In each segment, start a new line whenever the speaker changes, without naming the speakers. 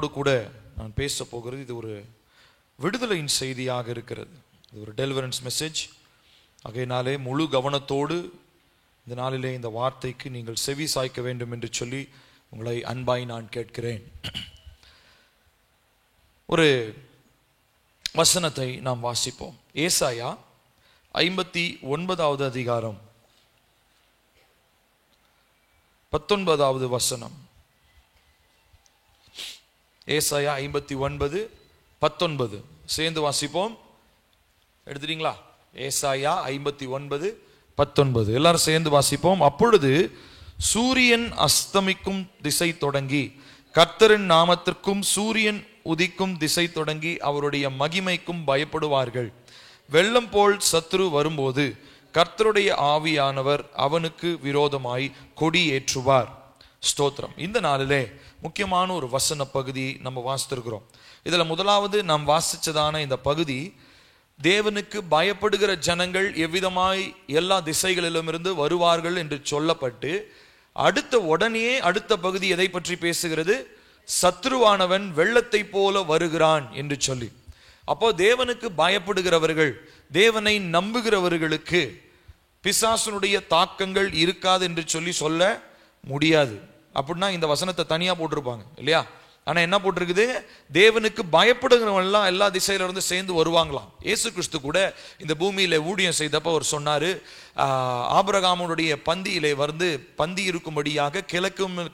கூட நான் பேச போகிறது இது ஒரு விடுதலையின் செய்தியாக இருக்கிறது. இது ஒரு டெலிவரன்ஸ் மெசேஜ். ஆகையினாலே முழு கவனத்தோடு இந்த நாளிலே இந்த வார்த்தைக்கு நீங்கள் செவி சாய்க்க வேண்டும் என்று சொல்லி உங்களை அன்பாய் நான் கேட்கிறேன். ஒரு வசனத்தை நாம் வாசிப்போம். ஏசாயா 59வது அதிகாரம் 19வது வசனம். ஏசாயா 59:19 சேர்ந்து வாசிப்போம். எடுத்துட்டீங்களா? ஏசாயா 59:19 எல்லாரும் சேர்ந்து வாசிப்போம். அப்பொழுது சூரியன் அஸ்தமிக்கும் திசை தொடங்கி கர்த்தரின் நாமத்திற்கும் சூரியன் உதிக்கும் திசை தொடங்கி அவருடைய மகிமைக்கும் பயப்படுவார்கள். வெள்ளம் போல் சத்துரு வரும்போது கர்த்தருடைய ஆவியானவர் அவனுக்கு விரோதமாய் கொடி ஏற்றுவார். ஸ்தோத்திரம். இந்த நாளிலே முக்கியமான ஒரு வசன பகுதி நம்ம வாசித்திருக்கிறோம். இதுல முதலாவது நாம் வாசிச்சதான இந்த பகுதி, தேவனுக்கு பயப்படுகிற ஜனங்கள் எவ்விதமாய் எல்லா திசைகளிலும் இருந்து வருவார்கள் என்று சொல்லப்பட்டு, அடுத்த பகுதி எதை பற்றி பேசுகிறது? சத்ருவானவன் வெள்ளத்தை போல வருகிறான் என்று சொல்லி. அப்போ தேவனுக்கு பயப்படுகிறவர்கள், தேவனை நம்புகிறவர்களுக்கு பிசாசனுடைய தாக்கங்கள் இருக்காது என்று சொல்ல முடியாது. அப்படின்னா இந்த வசனத்தை தனியா போட்டிருப்பாங்க இல்லையா? ஆனா என்ன போட்டிருக்குது? தேவனுக்கு பயப்படுகிறவங்க எல்லாம் எல்லா திசையில இருந்து சேர்ந்து வருவாங்களாம். இயேசு கிறிஸ்து கூட இந்த பூமியில ஊழியம் செய்தப்ப அவர் சொன்னாரு, ஆபிரகாமுடைய பந்தியிலே வந்து பந்தி இருக்கும்படியாக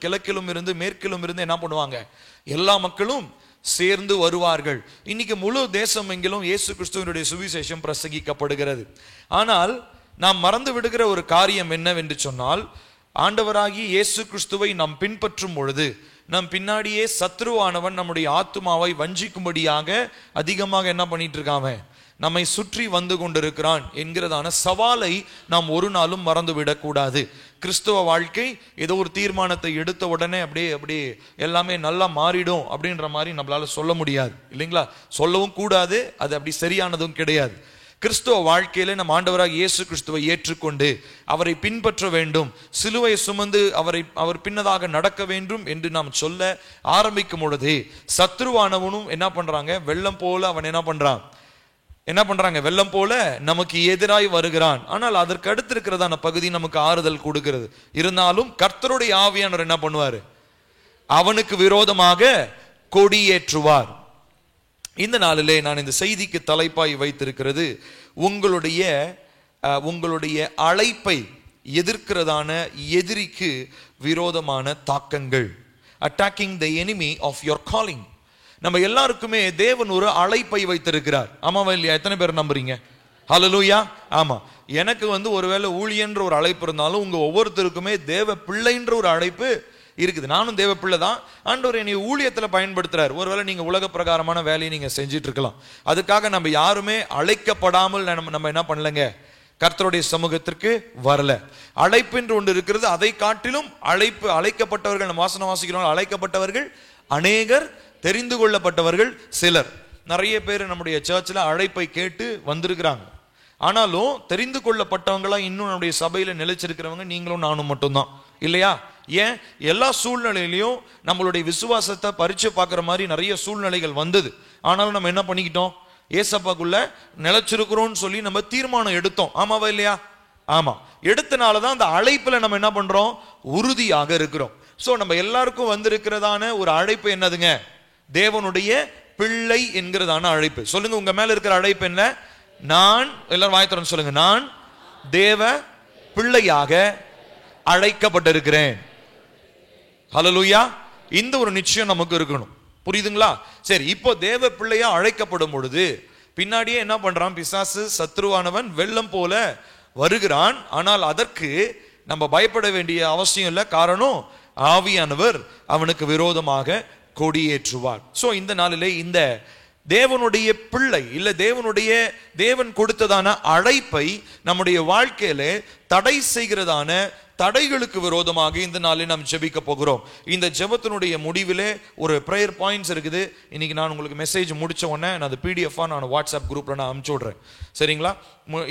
கிழக்கிலும் இருந்து மேற்கிலும் இருந்து என்ன பண்ணுவாங்க? எல்லா மக்களும் சேர்ந்து வருவார்கள். இன்னைக்கு முழு தேசம் எங்கிலும் இயேசு கிறிஸ்துவனுடைய சுவிசேஷம் பிரசங்கிக்கப்படுகிறது. ஆனால் நாம் மறந்து விடுகிற ஒரு காரியம் என்னவென்று சொன்னால், ஆண்டவராகி இயேசு கிறிஸ்துவை நாம் பின்பற்றும் பொழுது நம் பின்னாடியே சத்ருவானவன் நம்முடைய ஆத்துமாவை வஞ்சிக்கும்படியாக அதிகமாக என்ன பண்ணிட்டு இருக்காம நம்மை சுற்றி வந்து கொண்டிருக்கிறான் என்கிறதான சவாலை நாம் ஒரு நாளும் மறந்து விடக்கூடாது. கிறிஸ்துவ வாழ்க்கை ஏதோ ஒரு தீர்மானத்தை எடுத்த உடனே அப்படியே எல்லாமே நல்லா மாறிடும் அப்படின்ற மாதிரி நம்மளால சொல்ல முடியாது இல்லைங்களா? சொல்லவும் கூடாது, அது அப்படி சரியானதும் கிடையாது. கிறிஸ்துவ வாழ்க்கையில நம் ஆண்டவராக இயேசு கிறிஸ்துவை ஏற்றுக்கொண்டு அவரை பின்பற்ற வேண்டும், சிலுவை சுமந்து அவர் பின்னதாக நடக்க வேண்டும் என்று நாம் சொல்ல ஆரம்பிக்கும் பொழுது சத்ருவானவனும் என்ன பண்றாங்க? வெள்ளம் போல அவன் என்ன பண்றாங்க? வெள்ளம் போல நமக்கு எதிராய் வருகிறான். ஆனால் அதற்கு அடுத்து இருக்கிறதான பகுதி நமக்கு ஆறுதல் கொடுக்கிறது. இருந்தாலும் கர்த்தருடைய ஆவியானவர் என்ன பண்ணுவாரு? அவனுக்கு விரோதமாக கொடியேற்றுவார். இந்த நாளிலே நான் இந்த செய்திக்கு தலைப்பாய் வைத்திருக்கிறது, உங்களுடைய அழைப்பை எதிர்க்கிறதான எதிரிக்கு விரோதமான தாக்கங்கள். Attacking the enemy of your calling. நம்ம எல்லாருக்குமே தேவன் ஒரு அழைப்பை வைத்திருக்கிறார். ஆமாவா இல்லையா? எத்தனை பேர் நம்புறீங்க? ஹல்லேலூயா. ஆமா. எனக்கு ஒருவேளை ஊழியன்ற ஒரு அழைப்பு இருந்தாலும் உங்க ஒவ்வொருத்தருக்குமே தேவ பிள்ளைன்ற ஒரு அழைப்பு இருக்குது. நானும் தேவ பிள்ளை தான். ஆண்டவர் என்னை ஊழியத்துல பயன்படுத்துறார். ஒருவேளை நீங்க உலக பிரகாரமான வேலையை நீங்க செஞ்சிட்டு இருக்கலாம். அதுக்காக நம்ம யாருமே அழைக்கப்படாமல் நம்ம என்ன பண்ணலங்க? கர்த்தருடைய சமூகத்திற்கு வரல. அழைப்பு என்று ஒன்று இருக்கிறது. அதை காட்டிலும் அழைக்கப்பட்டவர்கள், நம்ம வாசிக்கிறோம், அழைக்கப்பட்டவர்கள் அநேகர், தெரிந்து கொள்ளப்பட்டவர்கள் சிலர். நிறைய பேர் நம்முடைய சர்ச்சில் அழைப்பை கேட்டு வந்திருக்கிறாங்க. ஆனாலும் தெரிந்து கொள்ளப்பட்டவங்களா இன்னும் நம்முடைய சபையில நிலைச்சிருக்கிறவங்க நீங்களும் நானும் மட்டும்தான் இல்லையா? ஏன்? எல்லா சூழ்நிலையிலையும் நம்மளுடைய விசுவாசத்தை பரீட்சை பார்க்குற மாதிரி நிறைய சூழ்நிலைகள் வந்தது. ஆனாலும் நம்ம என்ன பண்ணிக்கிட்டோம்? ஏசப்பாக்குள்ள நிலைச்சிருக்கிறோம்னு சொல்லி நம்ம தீர்மானம் எடுத்தோம். ஆமாவா இல்லையா? ஆமா. எடுத்தனாலதான் அந்த அழைப்புல நம்ம என்ன பண்றோம்? உறுதியாக இருக்கிறோம். சோ நம்ம எல்லாருக்கும் வந்திருக்கிறதான ஒரு அழைப்பு என்னதுங்க? தேவனுடைய பிள்ளை என்கிறதான அழைப்பு. சொல்லுங்க, உங்க மேல இருக்கிற அழைப்பு என்ன? நான், எல்லாரும் வாயத்தோட சொல்லுங்க, நான் தேவ பிள்ளையாக அழைக்கப்பட்டிருக்கிறேன். ஹல்லேலூயா. இந்த ஒரு நிச்சயம் நமக்கு இருக்கணும். புரியுதுங்களா? சரி, இப்போ தேவ பிள்ளையா அழைக்கப்படும் பொழுது பின்னாடியே என்ன பண்றான்? பிசாசு, சத்ருவானவன் வெள்ளம் போல வருகிறான். ஆனால் அதற்கு நம்ம பயப்பட வேண்டிய அவசியம் இல்லை. காரணம், ஆவியானவர் அவனுக்கு விரோதமாக கொடியேற்றுவார். சோ இந்த நாளிலே இந்த தேவனுடைய பிள்ளை இல்ல தேவன் கொடுத்ததான அழைப்பை நம்முடைய வாழ்க்கையில தடை செய்கிறதான தடைகளுக்கு விரோதமாக இந்த நாளில் நாம் ஜெபிக்க போகிறோம். இந்த ஜெபத்தினுடைய முடிவிலே ஒரு பிரேயர் பாயிண்ட்ஸ் இருக்குது. இன்னைக்கு நான் உங்களுக்கு மெசேஜ் முடிச்ச உடனே நான் அது பிடிஎஃபா நான் வாட்ஸ்அப் குரூப்ல நான் அனுப்பிச்சு விடுறேன். சரிங்களா?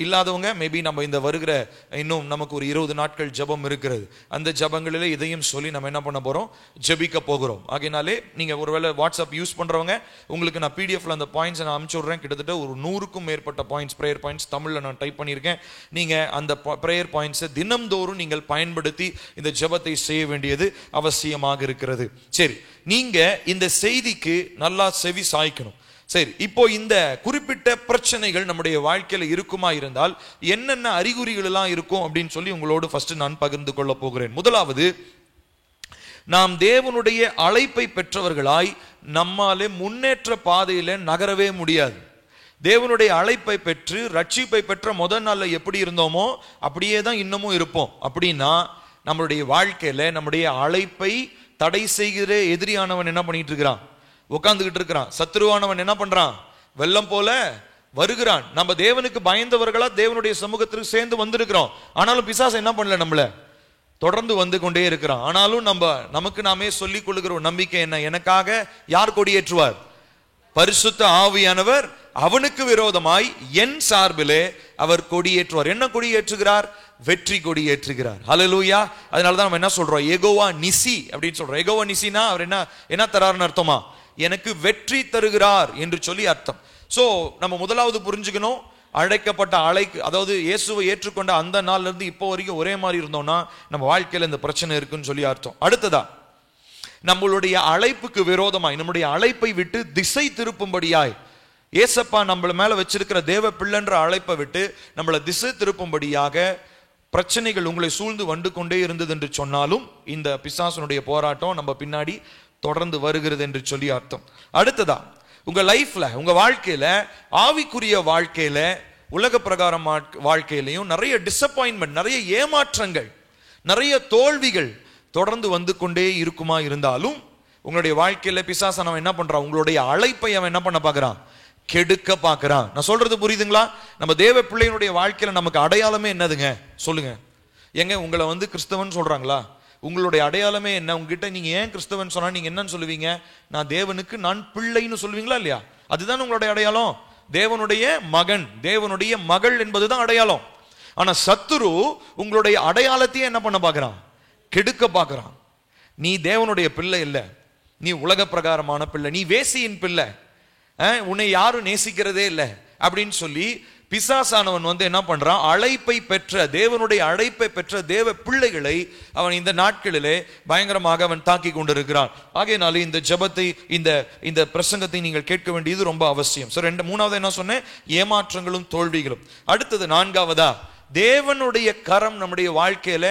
இல்லாதவங்க மேபி நம்ம இந்த வருகிற இன்னும் நமக்கு ஒரு 20 நாட்கள் ஜெபம் இருக்கிறது. அந்த ஜெபங்களிலே இதையும் சொல்லி நம்ம என்ன பண்ண போறோம்? ஜெபிக்க போகிறோம். ஆகையினாலே நீங்க ஒருவேளை வாட்ஸ்அப் யூஸ் பண்றவங்க, உங்களுக்கு நான் பிடிஎஃப்ல அந்த பாயிண்ட்ஸ் நான் அனுப்பிச்சு விடுறேன். கிட்டத்தட்ட ஒரு 100க்கும் மேற்பட்ட பாயிண்ட்ஸ், பிரேயர் பாயிண்ட்ஸ் தமிழ்ல நான் டைப் பண்ணியிருக்கேன். நீங்க அந்த பிரேயர் பாயிண்ட்ஸை தினம்தோறும் நீங்கள் பயன்படுத்தி இந்த ஜெபத்தை செய்ய வேண்டியது அவசியமாக இருக்கிறது. சரி, நீங்க இந்த செய்திக்கு நல்லா செவி சாய்க்கணும். சரி, இப்போ இந்த குறிப்பிட்ட பிரச்சனைகள் நம்முடைய வாழ்க்கையில இருக்குமா இருந்தால் என்னென்ன அறிகுறிகள் எல்லாம் இருக்கும் அப்படின்னு சொல்லி உங்களோடு ஃபர்ஸ்ட் நான் பகிர்ந்து கொள்ள போகிறேன். முதலாவது, நாம் தேவனுடைய அழைப்பை பெற்றவர்களாய் நம்மாலே முன்னேற்ற பாதையில நகரவே முடியாது. தேவனுடைய அழைப்பை பெற்று ரட்சிப்பை பெற்ற முதல் நாள்ல எப்படி இருந்தோமோ அப்படியே தான் இன்னமும் இருப்போம். அப்படின்னா நம்மளுடைய வாழ்க்கையில நம்முடைய அழைப்பை தடை செய்கிற எதிரியானவன் என்ன பண்ணிட்டு இருக்கிறான்? உட்கார்ந்துகிட்டு இருக்கிறான். சத்துருவானவன் என்ன பண்றான்? வெள்ளம் போல வருகிறான். நம்ம தேவனுக்கு பயந்தவர்களா தேவனுடைய சமூகத்திற்கு சேர்ந்து வந்திருக்கிறோம். ஆனாலும் பிசாசு என்ன பண்ணல, நம்மள தொடர்ந்து வந்து கொண்டே இருக்கிறான். ஆனாலும் நமக்கு நாமே சொல்லிக் கொள்ளுகிற ஒரு நம்பிக்கை என்ன? எனக்காக யார் கொடியேற்றுவார்? பரிசுத்த ஆவியானவர் அவனுக்கு விரோதமாய் என் சார்பிலே அவர் கொடியேற்றுவார். என்ன கொடியேற்றுகிறார்? வெற்றி கொடியேற்றுகிறார். ஹல்லேலூயா. அதனாலதான் நம்ம என்ன சொல்றோம்? யெகோவா நிசி அப்படின்னு சொல்றோம். யெகோவா நிசினா அவர் என்ன தராருன்னு அர்த்தமா? எனக்கு வெற்றி தருகிறார் என்று சொல்லி அர்த்தம். சோ நம்ம முதலாவது புரிஞ்சுக்கணும், அழைக்கப்பட்ட அதாவது இயேசுவை ஏற்றுக்கொண்ட அந்த நாள்ல இருந்து இப்போ வரைக்கும் ஒரே மாதிரி இருந்தோம்னா நம்ம வாழ்க்கையில இந்த பிரச்சனை இருக்குன்னு சொல்லி அர்த்தம். அடுத்ததா, நம்மளுடைய அழைப்புக்கு விரோதமாய், நம்முடைய அழைப்பை விட்டு திசை திருப்பும்படியாய், ஏசப்பா நம்மள மேல வச்சிருக்கிற தேவ பிள்ளைன்ற அழைப்பை விட்டு நம்மளை திசை திருப்பும்படியாக பிரச்சனைகள் உங்களை சூழ்ந்து வந்து கொண்டே இருந்தது என்று சொன்னாலும் இந்த பிசாசனுடைய போராட்டம் நம்ம பின்னாடி தொடர்ந்து வருகிறது என்று சொல்லி அர்த்தம். அடுத்ததா, உங்க லைஃப்ல, உங்க வாழ்க்கையில, ஆவிக்குரிய வாழ்க்கையில, உலக பிரகாரம் வாழ்க்கையிலையும் நிறைய டிசப்பாயின்மெண்ட், நிறைய ஏமாற்றங்கள், நிறைய தோல்விகள் தொடர்ந்து வந்து கொண்டே இருக்குமா இருந்தாலும் உங்களுடைய வாழ்க்கையில பிசாசனவன் என்ன பண்றான்? உங்களுடைய அழைப்பை அவன் என்ன பண்ண பாக்குறான்? கெடுக்க பாக்குறான். நான் சொல்றது புரியுதுங்களா? நம்ம தேவ பிள்ளையினுடைய வாழ்க்கையில நமக்கு அடையாளமே என்னதுங்க? சொல்லுங்க. எங்க உங்களை வந்து கிறிஸ்தவன் சொல்றாங்களா? உங்களுடைய அடையாளமே என்ன? உங்ககிட்ட நீங்க ஏன் கிறிஸ்தவன் சொன்னா நீங்க என்னன்னு சொல்லுவீங்க? நான் தேவனுக்கு நான் பிள்ளைன்னு சொல்லுவீங்களா இல்லையா? அதுதான் உங்களுடைய அடையாளம். தேவனுடைய மகன், தேவனுடைய மகள் என்பதுதான் அடையாளம். ஆனா சத்துரு உங்களுடைய அடையாளத்தையே என்ன பண்ண பாக்குறான்? கெடுக்க பாக்குறான். நீ தேவனுடைய பிள்ளை இல்ல, நீ உலக பிரகாரமான பிள்ளை, நீ வேசியின் பிள்ளை, உன்னை யாரும் நேசிக்கிறதே இல்லை அப்படின்னு சொல்லி பிசாசானவன் வந்து என்ன பண்றான்? அழைப்பை பெற்ற, தேவனுடைய அழைப்பை பெற்ற தேவ பிள்ளைகளை அவன் இந்த நாட்களிலே பயங்கரமாக அவன் தாக்கி கொண்டிருக்கிறான். ஆகையினால இந்த ஜெபத்தை, இந்த பிரசங்கத்தை நீங்கள் கேட்க வேண்டியது ரொம்ப அவசியம். மூணாவது என்ன சொன்னேன்? ஏமாற்றங்களும் தோல்விகளும். அடுத்தது நான்காவதா, தேவனுடைய கரம் நம்முடைய வாழ்க்கையில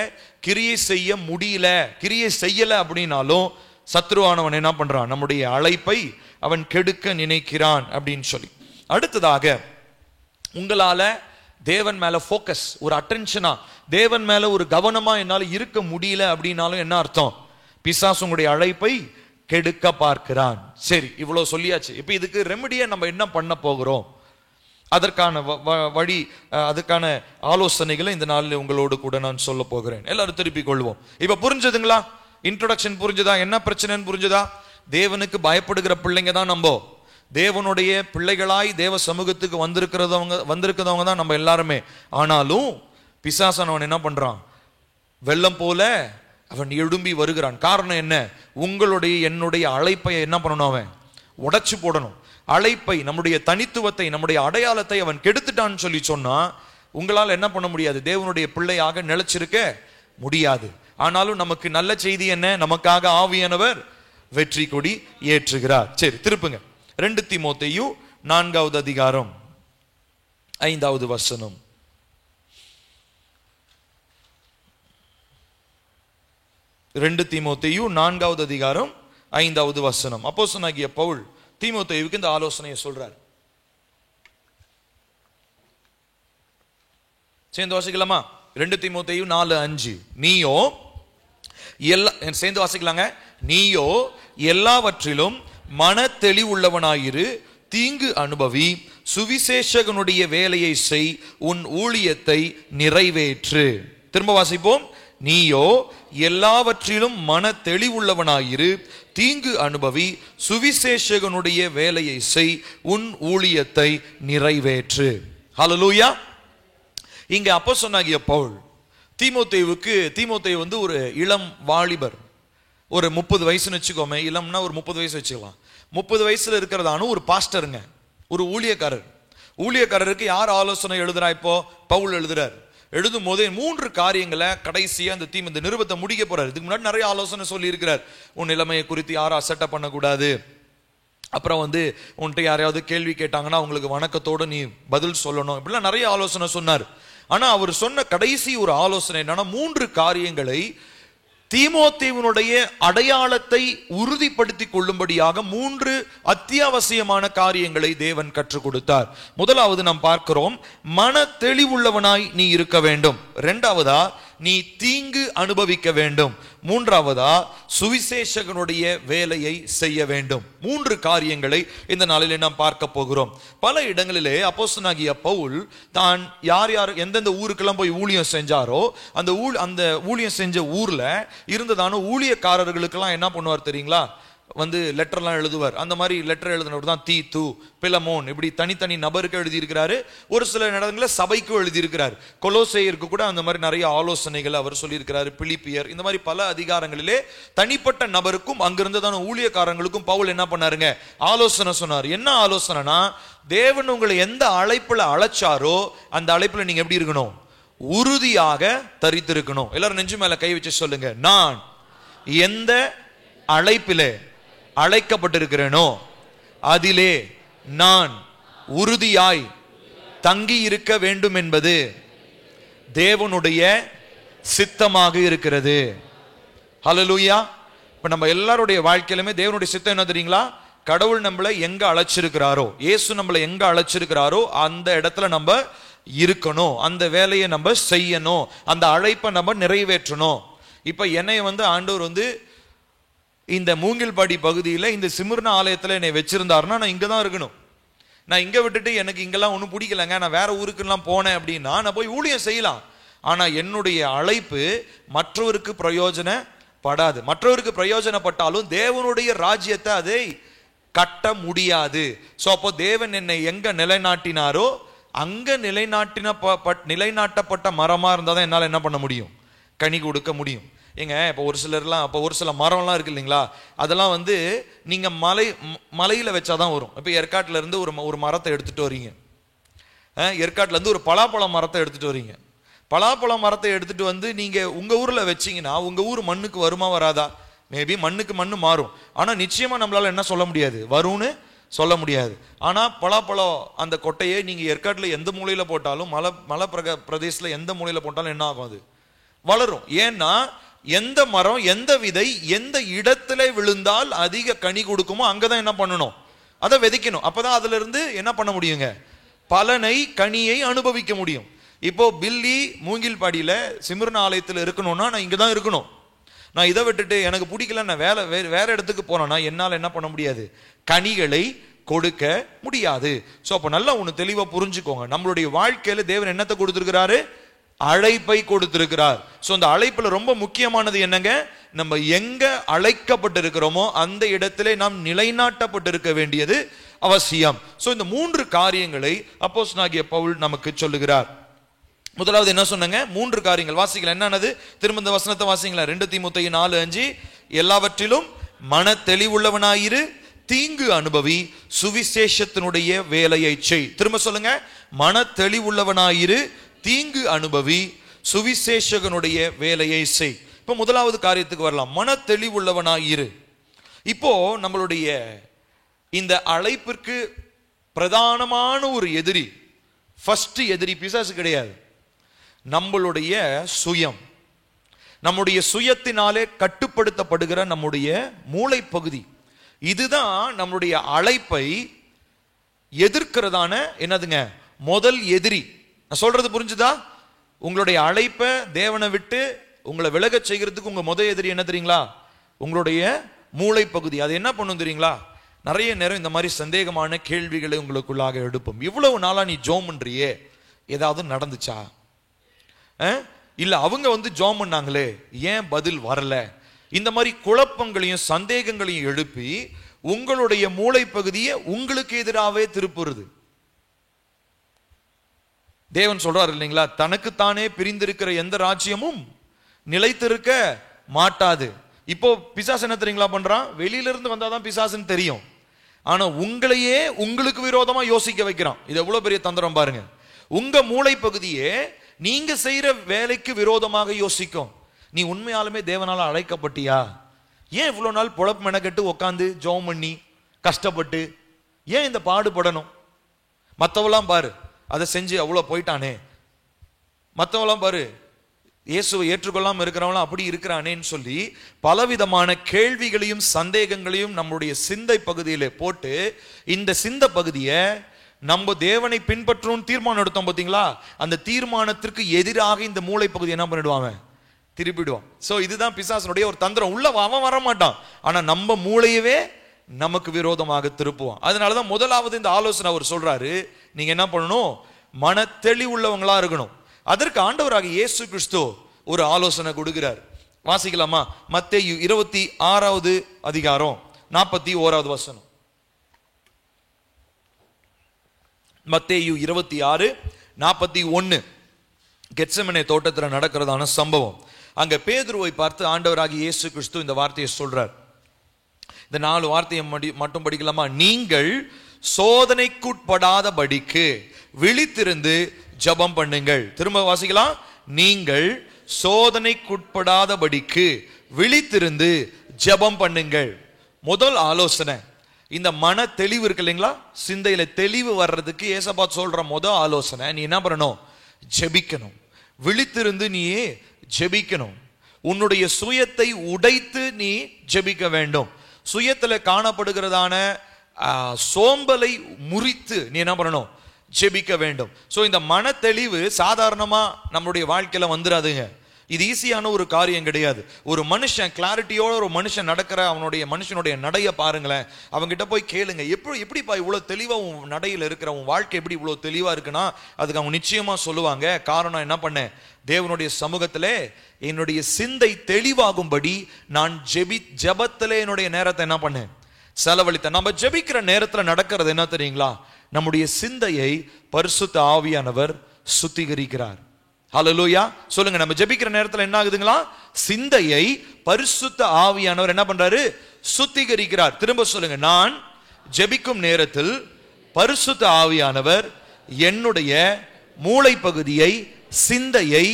கிரியை செய்ய முடியல, கிரியை செய்யல அப்படின்னாலும் சத்ருவானவன் என்ன பண்றான்? நம்முடைய அழைப்பை அவன் கெடுக்க நினைக்கிறான் அப்படின்னு சொல்லி. அடுத்ததாக, உங்களால தேவன் மேல போக்கஸ், ஒரு அட்டென்ஷனா, தேவன் மேல ஒரு கவனமா என்னால இருக்க முடியல அப்படின்னாலும் என்ன அர்த்தம்? பிசாசு உங்களுடைய அழைப்பை கெடுக்க பார்க்கிறான். சரி, இவ்வளவு சொல்லியாச்சு. இப்ப இதுக்கு ரெமெடியா நம்ம என்ன பண்ண போகிறோம்? அதற்கான வழி, அதுக்கான ஆலோசனைகளை இந்த நாளில் உங்களோடு கூட நான் சொல்ல போகிறேன். எல்லாரும் திருப்பிக் கொள்வோம். இப்ப புரிஞ்சதுங்களா? இன்ட்ரோடக்ஷன் புரிஞ்சுதா? என்ன பிரச்சனைன்னு புரிஞ்சுதா? தேவனுக்கு பயப்படுகிற பிள்ளைங்க தான் நம்ம தேவனுடைய பிள்ளைகளாய் தேவ சமூகத்துக்கு வந்திருக்கிறவங்க தான் நம்ம எல்லாருமே. ஆனாலும் பிசாசனவன் என்ன பண்றான்? வெள்ளம் போல அவன் எழும்பி வருகிறான். காரணம் என்ன? உங்களுடைய என்னுடைய அழைப்பை என்ன பண்ணணும்? அவன் உடைச்சு போடணும். அழைப்பை, நம்முடைய தனித்துவத்தை, நம்முடைய அடையாளத்தை அவன் கெடுத்துட்டான்னு சொல்லி சொன்னா உங்களால் என்ன பண்ண முடியாது? தேவனுடைய பிள்ளையாக நிலைச்சிருக்க முடியாது. ஆனாலும் நமக்கு நல்ல செய்தி என்ன? நமக்காக ஆவியானவர் வெற்றி கொடி ஏற்றுகிறார். சரி, திருப்புங்க. 2 தீமோத்தேயு 4வது அதிகாரம் 5வது வசனம். 2 தீமோத்தேயு 4வது அதிகாரம் 5வது வசனம். அப்போஸ்தலனாகிய பவுல் தீமோத்தேயுவுக்கு இந்த ஆலோசனையை சொல்றார். சேர்ந்து வாசிக்கலாமா? 2 தீமோத்தேயு 4:5. நீயோ சேர்ந்து வாசிக்கலாங்க. நீயோ எல்லாவற்றிலும் மன தெளிவுள்ளவனாயிரு, தீங்கு அனுபவி, சுவிசேஷகனுடைய வேலையை செய், உன் ஊழியத்தை நிறைவேற்று. திரும்ப வாசிப்போம். நீயோ எல்லாவற்றிலும் மன தெளிவுள்ளவனாயிரு, தீங்கு அனுபவி, சுவிசேஷகனுடைய வேலையை செய், உன் ஊழியத்தை நிறைவேற்று. ஹல்லேலூயா. இங்க அப்போஸ்தலனாகிய பவுல் தீமோத்தேயு ஒரு இளம் வாலிபர், ஒரு 30 வயசுன்னு வச்சுக்கோமே, இளம்னா ஒரு 30 வயசு வச்சுக்கலாம். 30 வயசுல இருக்கிறதான ஒரு பாஸ்டருங்க, ஒரு ஊழியக்காரர். ஊழியக்காரருக்கு யார் ஆலோசனை எழுதுறா? இப்போ பவுல் எழுதுறார். எழுதும் போதே 3 காரியங்களை கடைசியா இந்த நிருபத்தை முடிக்க போறாரு. இதுக்கு முன்னாடி நிறைய ஆலோசனை சொல்லி இருக்கிறார். உன் நிலைமையை குறித்து யாரும் அசட்டை பண்ணக்கூடாது. அப்புறம் உன்கிட்ட யாரையாவது கேள்வி கேட்டாங்கன்னா அவங்களுக்கு வணக்கத்தோடு நீ பதில் சொல்லணும். இப்படிலாம் நிறைய ஆலோசனை சொன்னார். ஆனா அவர் சொன்ன கடைசி ஒரு ஆலோசனை என்னன்னா, 3 காரியங்களை தீமோத்தேயுனுடைய அடையாளத்தை உறுதிப்படுத்திக் கொள்ளும்படியாக 3 அத்தியாவசியமான காரியங்களை தேவன் கற்றுக் கொடுத்தார். முதலாவது நாம் பார்க்கிறோம், மன தெளிவுள்ளவனாய் நீ இருக்க வேண்டும். இரண்டாவதா, நீ தீங்கு அனுபவிக்க வேண்டும். மூன்றாவதா, சுவிசேஷகனுடைய வேலையை செய்ய வேண்டும். 3 காரியங்களை இந்த நாளிலே நாம் பார்க்க போகிறோம். பல இடங்களிலே அப்போஸ்தலனாகிய பவுல் தான் யார் எந்தெந்த ஊருக்கெல்லாம் போய் ஊழியம் செஞ்சாரோ அந்த ஊழியம் செஞ்ச ஊர்ல இருந்ததான ஊழியக்காரர்களுக்கெல்லாம் என்ன பண்ணுவார் தெரியுங்களா? லெட்டர்லாம் எழுதுவார். அந்த மாதிரி லெட்டர் எழுதினவர் தான் தீத்து, பிலமோன், இப்படி தனித்தனி நபருக்கு எழுதியிருக்கிறாரு. ஒரு சில இடங்களில் சபைக்கும் எழுதியிருக்கிறார். கொலோசேயருக்கு கூட அந்த மாதிரி நிறைய ஆலோசனைகள் அவர் சொல்லியிருக்கிறாரு. பிலிப்பியர், இந்த மாதிரி பல அதிகாரங்களிலே தனிப்பட்ட நபருக்கும் அங்கிருந்ததான ஊழியக்காரங்களுக்கும் பவுல் என்ன பண்ணாருங்க? ஆலோசனை சொன்னார். என்ன ஆலோசனைனா, தேவன் உங்களை எந்த அழைப்புல அழைச்சாரோ அந்த அழைப்புல நீங்க எப்படி இருக்கணும்? உறுதியாக தரித்திருக்கணும். எல்லாரும் நெஞ்சு மேல கை வச்சு சொல்லுங்க, நான் எந்த அழைப்பிலே அழைக்கப்பட்டிருக்கிறேனோ அதிலே நான் உறுதியாய் தங்கி இருக்க வேண்டும் என்பது தேவனுடைய சித்தமாக இருக்கிறது. ஹல்லேலூயா. இப்ப நம்ம எல்லாருடைய வாழ்க்கையிலுமே தேவனுடைய சித்தம் என்ன தெரியுங்களா? கடவுள் நம்மளை எங்க அழைச்சிருக்கிறாரோ, இயேசு நம்மளை எங்க அழைச்சிருக்கிறாரோ அந்த இடத்துல நம்ம இருக்கணும். அந்த வேலையை நம்ம செய்யணும். அந்த அழைப்பை நம்ம நிறைவேற்றணும். இப்ப என்னை ஆண்டவர் இந்த மூங்கில்பாடி பகுதியில் இந்த சிமிர்னா ஆலயத்தில் என்னை வச்சிருந்தாருன்னா நான் இங்கே தான் இருக்கணும். நான் இங்கே விட்டுட்டு எனக்கு இங்கெல்லாம் ஒன்றும் பிடிக்கலங்க, நான் வேற ஊருக்குலாம் போனேன் அப்படின்னா நான் போய் ஊழியம் செய்யலாம். ஆனால் என்னுடைய அழைப்பு மற்றவருக்கு பிரயோஜனப்படாது. மற்றவருக்கு பிரயோஜனப்பட்டாலும் தேவனுடைய ராஜ்யத்தை அதை கட்ட முடியாது. ஸோ அப்போ தேவன் என்னை எங்க நிலைநாட்டினாரோ அங்க நிலைநாட்டப்பட்ட மரமா இருந்தால் தான் என்னால் என்ன பண்ண முடியும்? கனி கொடுக்க முடியும். இப்போ ஒரு சில மரம்லாம் இருக்கு இல்லைங்களா? அதெல்லாம் நீங்க மலையில வச்சாதான் வரும். இப்போ ஏற்காட்டுல இருந்து ஒரு மரத்தை எடுத்துட்டு வரீங்க. ஏற்காட்டுல இருந்து ஒரு பலாப்பழ மரத்தை எடுத்துட்டு வரீங்க. பலாப்பழ மரத்தை எடுத்துட்டு நீங்க உங்க ஊர்ல வச்சீங்கன்னா உங்க ஊர் மண்ணுக்கு வருமா வராதா? மேபி மண்ணுக்கு மண்ணு மாறும். ஆனா நிச்சயமா நம்மளால என்ன சொல்ல முடியாது? வரும்னு சொல்ல முடியாது. ஆனா பலாப்பழம் அந்த கொட்டையை நீங்க ஏற்காட்டுல எந்த மூலையில போட்டாலும் மலை பிரதேசத்துல எந்த மூலையில போட்டாலும் என்ன ஆகும்? அது வளரும். ஏன்னா எந்த மரம் எந்த விதை எந்த இடத்துல விழுந்தால் அதிக கனி கொடுக்குமோ அங்கதான் என்ன பண்ணணும்? அதை விதைக்கணும். அப்பதான் அதுல இருந்து என்ன பண்ண முடியுங்க? பலனை, கனியை அனுபவிக்க முடியும். இப்போ பில்லி மூங்கில்பாடியில சிமிர்னா ஆலயத்தில் இருக்கணும்னா நான் இங்கதான் இருக்கணும். நான் இதை விட்டுட்டு எனக்கு பிடிக்கல நான் வேற இடத்துக்கு போனேன்னா என்னால் என்ன பண்ண முடியாது? கனிகளை கொடுக்க முடியாது. ஸோ அப்போ நல்லா ஒன்று தெளிவாக புரிஞ்சுக்கோங்க. நம்மளுடைய வாழ்க்கையில தேவன் என்னத்தை கொடுத்திருக்கிறாரு? அழைப்பை கொடுத்திருக்கிறார். ஸோ அந்த அழைப்புல ரொம்ப முக்கியமானது என்னங்க? நம்ம எங்க அழைக்கப்பட்டிருக்கிறோமோ அந்த இடத்திலே நாம் நிலைநாட்டப்பட்டிருக்க வேண்டியது அவசியம். ஸோ இந்த 3 காரியங்களை அப்போஸ்தலனாகிய பவுல் நமக்கு சொல்லுகிறார். முதலாவது என்ன சொன்னாங்க? 3 காரியங்கள் வாசிக்கலாம். என்னன்னது? திரும்ப இந்த வசனத்தை வாசிங்களா? 2 தீமோத்தேயு 4:5, எல்லாவற்றிலும் மன தெளிவுள்ளவனாயிரு, தீங்கு அனுபவி, சுவிசேஷத்தினுடைய வேலையை செய். திரும்ப சொல்லுங்க, மன தெளிவுள்ளவனாயிரு, தீங்கு அனுபவி, சுவிசேஷகனுடைய வேலையை செய். இப்ப முதலாவது காரியத்துக்கு வரலாம். மன தெளிவுள்ளவனாயிரு. இப்போ நம்மளுடைய இந்த அழைப்பிற்கு பிரதானமான ஒரு எதிரி, ஃபர்ஸ்ட் எதிரி பிசாசு கிடையாது, நம்மளுடைய சுயம். நம்முடைய சுயத்தினாலே கட்டுப்படுத்தப்படுகிற நம்முடைய மூளை பகுதி. இதுதான் நம்முடைய அழைப்பை எதிர்க்கிறதான என்னதுங்க? முதல் எதிரி. நான் சொல்றது புரிஞ்சுதா? உங்களுடைய அழைப்பை தேவனை விட்டு உங்களை விலக செய்கிறதுக்கு உங்க முதல் எதிரி என்ன தெரியுங்களா? உங்களுடைய மூளை பகுதி. அது என்ன பண்ணும் தெரியுங்களா? நிறைய நேரம் இந்த மாதிரி சந்தேகமான கேள்விகளை உங்களுக்குள்ளாக எடுப்போம். இவ்வளவு நாளா நீ ஜோம் பண்றியே, ஏதாவது நடந்துச்சா? இல்ல அவங்க ஜெபம் பண்ணாங்களே ஏன் பதில் வரல, இந்த மாதிரி குழப்பங்களையும் சந்தேகங்களையும் எழுப்பி உங்களுடைய மூளை பகுதியை உங்களுக்கு எதிராகவே திருப்புறது. தேவன் சொல்றாரு இல்லைங்களா, தனக்குத்தானே பிரிந்திருக்கிற எந்த ராஜ்யமும் நிலைத்திருக்க மாட்டாது. இப்போ பிசாசு என்ன தெரியுங்களா பண்றான், வெளியில இருந்து வந்தாதான் பிசாசுன்னு தெரியும், ஆனா உங்களையே உங்களுக்கு விரோதமா யோசிக்க வைக்கிறான். இது எவ்வளவு பெரிய தந்திரம் பாருங்க. உங்க மூளை பகுதியே நீங்க செய்யற வேலைக்கு விரோதமாக யோசிக்கும். நீ உண்மையாலுமே தேவனால அழைக்கப்பட்டியா, ஏன் இவ்வளவு நாள் பொழப்பு மெனக்கெட்டு உட்காந்து ஜெபம் பண்ணி கஷ்டப்பட்டு ஏன் இந்த பாடுபடணும், மற்றவெல்லாம் பாரு அதை செஞ்சு அவ்வளோ போயிட்டானே, மற்றவெல்லாம் பாரு இயேசுவை ஏற்றுக்கொள்ளாமல் இருக்கிறவங்களாம் அப்படி இருக்கிறானேன்னு சொல்லி பலவிதமான கேள்விகளையும் சந்தேகங்களையும் நம்முடைய சிந்தை பகுதியில போட்டு, இந்த சிந்தை பகுதியை நம்ம தேவனை பின்பற்றணும் தீர்மானம் எடுத்தோம் பார்த்தீங்களா, அந்த தீர்மானத்திற்கு எதிராக இந்த மூளை பகுதி என்ன பண்ணிடுவாங்க, திருப்பிடுவான். சோ இதுதான் பிசாசனுடைய ஒரு தந்திரம். உள்ள அவன் வர மாட்டான், ஆனா நம்ம மூளையவே நமக்கு விரோதமாக திருப்புவான். அதனாலதான் முதலாவது இந்த ஆலோசனை அவர் சொல்றாரு, நீங்க என்ன பண்ணணும், மன தெளிவுள்ளவங்களா இருக்கணும். அதற்கு ஆண்டவராக இயேசு கிறிஸ்து ஒரு ஆலோசனை கொடுக்கிறார். வாசிக்கலாமா? மத்தேயு 26வது அதிகாரம் 41வது வசனம். மத்தேயு 26:41. கெத்செமனே தோட்டத்தில் நடக்கிறதான சம்பவம். அங்க பேதுருவை பார்த்து ஆண்டவராக இயேசு கிறிஸ்து இந்த வார்த்தையை சொல்றார். இந்த 4 வார்த்தையை மட்டும் படிக்கலாமா? நீங்கள் சோதனைக்குட்படாதபடிக்கு விழித்திருந்து ஜெபம் பண்ணுங்கள். திரும்ப வாசிக்கலாம். நீங்கள் சோதனைக்குட்படாதபடிக்கு விழித்திருந்து ஜெபம் பண்ணுங்கள். முதல் ஆலோசனை, இந்த மன தெளிவு இருக்கு இல்லைங்களா, சிந்தையில தெளிவு வர்றதுக்கு ஏசப்பா சொல்ற முதல் ஆலோசனை, நீ என்ன பண்ணணும், ஜெபிக்கணும். விழித்திருந்து நீ ஜெபிக்கணும். உன்னுடைய சுயத்தை உடைத்து நீ ஜெபிக்க வேண்டும். சுயத்துல காணப்படுகிறதான சோம்பலை முறித்து நீ என்ன பண்ணணும், ஜெபிக்க வேண்டும். சோ இந்த மன தெளிவு சாதாரணமா நம்மளுடைய வாழ்க்கையில வந்துடாதுங்க. இது ஈஸியான ஒரு காரியம் கிடையாது. ஒரு மனுஷன் கிளாரிட்டியோட ஒரு மனுஷன் நடக்கிற மனுஷனுடைய நடைய பாருங்களேன். அவங்கிட்ட போய் கேளுங்க, எப்படிப்பா இவ்வளவு தெளிவா உன் நடையில இருக்கிற உன் வாழ்க்கை எப்படி இவ்வளவு தெளிவா இருக்குன்னா அதுக்கு அவங்க நிச்சயமா சொல்லுவாங்க, காரணம் என்ன பண்ணேன், தேவனுடைய சமூகத்திலே என்னுடைய சிந்தை தெளிவாகும்படி நான் ஜெபத்திலே என்னுடைய நேரத்தை என்ன பண்ணேன், செலவழித்தேன். நம்ம ஜெபிக்கிற நேரத்துல நடக்கிறது என்ன தெரியுங்களா, நம்முடைய சிந்தையை பரிசுத்த ஆவியானவர் சுத்திகரிக்கிறார். ஹல்லேலூயா சொல்லுங்க. நம்ம ஜெபிக்கிற நேரத்துல என்ன ஆகுதுங்களா, சிந்தையை பரிசுத்த ஆவியானவர் என்ன பண்றாரு, சுத்திகரிக்கிறார். திரும்ப சொல்லுங்க, நான் ஜெபிக்கும் நேரத்தில் பரிசுத்த ஆவியானவர் என்னுடைய மூளை பகுதியை சிந்தையை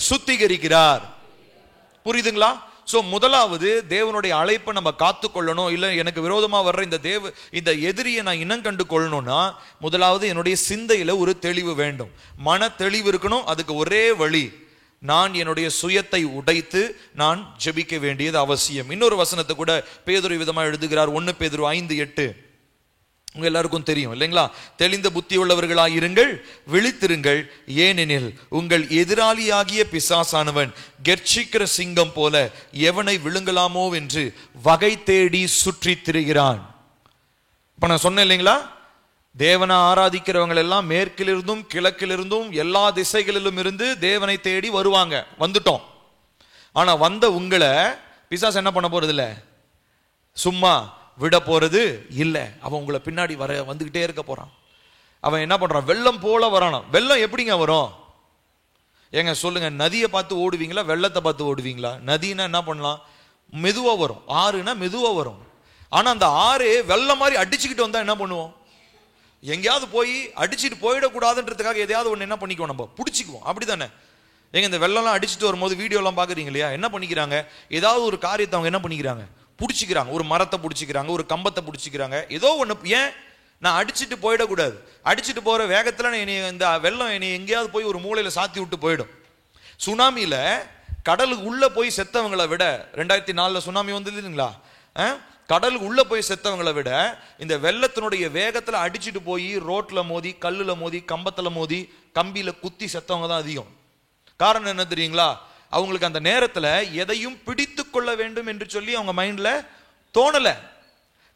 சுத்திகரிக்கிறார். புரியுதுங்களா? சோ முதலாவது தேவனுடைய அழைப்பை நம்ம காத்துக்கொள்ளணும். இல்ல எனக்கு விரோதமா வர்ற இந்த எதிரியை நான் இனம் கண்டு கொள்ளணும்னா முதலாவது என்னுடைய சிந்தையில ஒரு தெளிவு வேண்டும், மன தெளிவு இருக்கணும். அதுக்கு ஒரே வழி, நான் என்னுடைய சுயத்தை உடைத்து நான் ஜெபிக்க வேண்டியது அவசியம். இன்னொரு வசனத்தை கூட பேதுரு விதமா எழுதுகிறார். 1 பேதுரு 5:8. உங்க எல்லாருக்கும் தெரியும் இல்லைங்களா, தெளிந்த புத்தி உள்ளவர்களாய் இருங்கள், விழித்திருங்கள், ஏனெனில் உங்கள் எதிராளியாகிய பிசாசானவன் கெர்ச்சிக்கிற சிங்கம் போல எவனை விழுங்கலாமோ என்று வகை தேடி சுற்றி திரிகிறான். இப்ப நான் சொன்னேன் இல்லைங்களா, தேவனை ஆராதிக்கிறவங்க எல்லாம் மேற்கிலிருந்தும் கிழக்கிலிருந்தும் எல்லா திசைகளிலும் இருந்து தேவனை தேடி வருவாங்க. வந்துட்டோம். ஆனா வந்த உங்களை பிசாசு என்ன பண்ண போறது இல்ல, சும்மா விட போறது இல்ல. அவன் உங்களை பின்னாடி வந்துகிட்டே இருக்க போறான். அவன் என்ன பண்றான், வெள்ளம் போல வரானா. வெள்ளம் எப்படிங்க வரும், ஏங்க சொல்லுங்க, நதியை பார்த்து ஓடுவீங்களா, வெள்ளத்தை பார்த்து ஓடுவீங்களா? நதினா என்ன பண்ணலாம், மெதுவா வரும். ஆறுனா மெதுவா வரும். ஆனா அந்த ஆறு வெள்ளம் மாதிரி அடிச்சுக்கிட்டு வந்தா என்ன பண்ணுவோம், எங்கேயாவது போய் அடிச்சுட்டு போயிடக்கூடாதுன்றதுக்காக எதையாவது ஒண்ணு என்ன பண்ணிக்குவோம், நம்ம பிடிச்சிக்குவோம். அப்படித்தானே? எங்க இந்த வெள்ளம்லாம் அடிச்சுட்டு வரும்போது வீடியோலாம் பாக்குறீங்க இல்லையா, என்ன பண்ணிக்கிறாங்க, ஏதாவது ஒரு காரியத்தை அவங்க என்ன பண்ணிக்கிறாங்க, பிடிச்சிக்கிறாங்க. ஒரு மரத்தை பிடிச்சிக்கிறாங்க, ஒரு கம்பத்தை பிடிச்சிக்கிறாங்க, ஏதோ ஒண்ணு. ஏன், நான் அடிச்சுட்டு போயிடக்கூடாது. அடிச்சுட்டு போற வேகத்துல இந்த வெள்ளம் என்னை எங்கேயாவது போய் ஒரு மூலையில சாத்தி விட்டு போயிடும். சுனாமியில கடலுக்கு உள்ள போய் செத்தவங்களை விட, 2004 சுனாமி வந்தது இல்லைங்களா, கடலுக்கு உள்ள போய் செத்தவங்களை விட இந்த வெள்ளத்தினுடைய வேகத்துல அடிச்சுட்டு போய் ரோட்ல மோதி, கல்லுல மோதி, கம்பத்துல மோதி, கம்பியில குத்தி செத்தவங்க தான் அதிகம். காரணம் என்ன தெரியுங்களா, அவங்களுக்கு அந்த நேரத்துல எதையும் பிடித்து கொள்ள வேண்டும் என்று சொல்லி அவங்க மைண்ட்ல தோணல.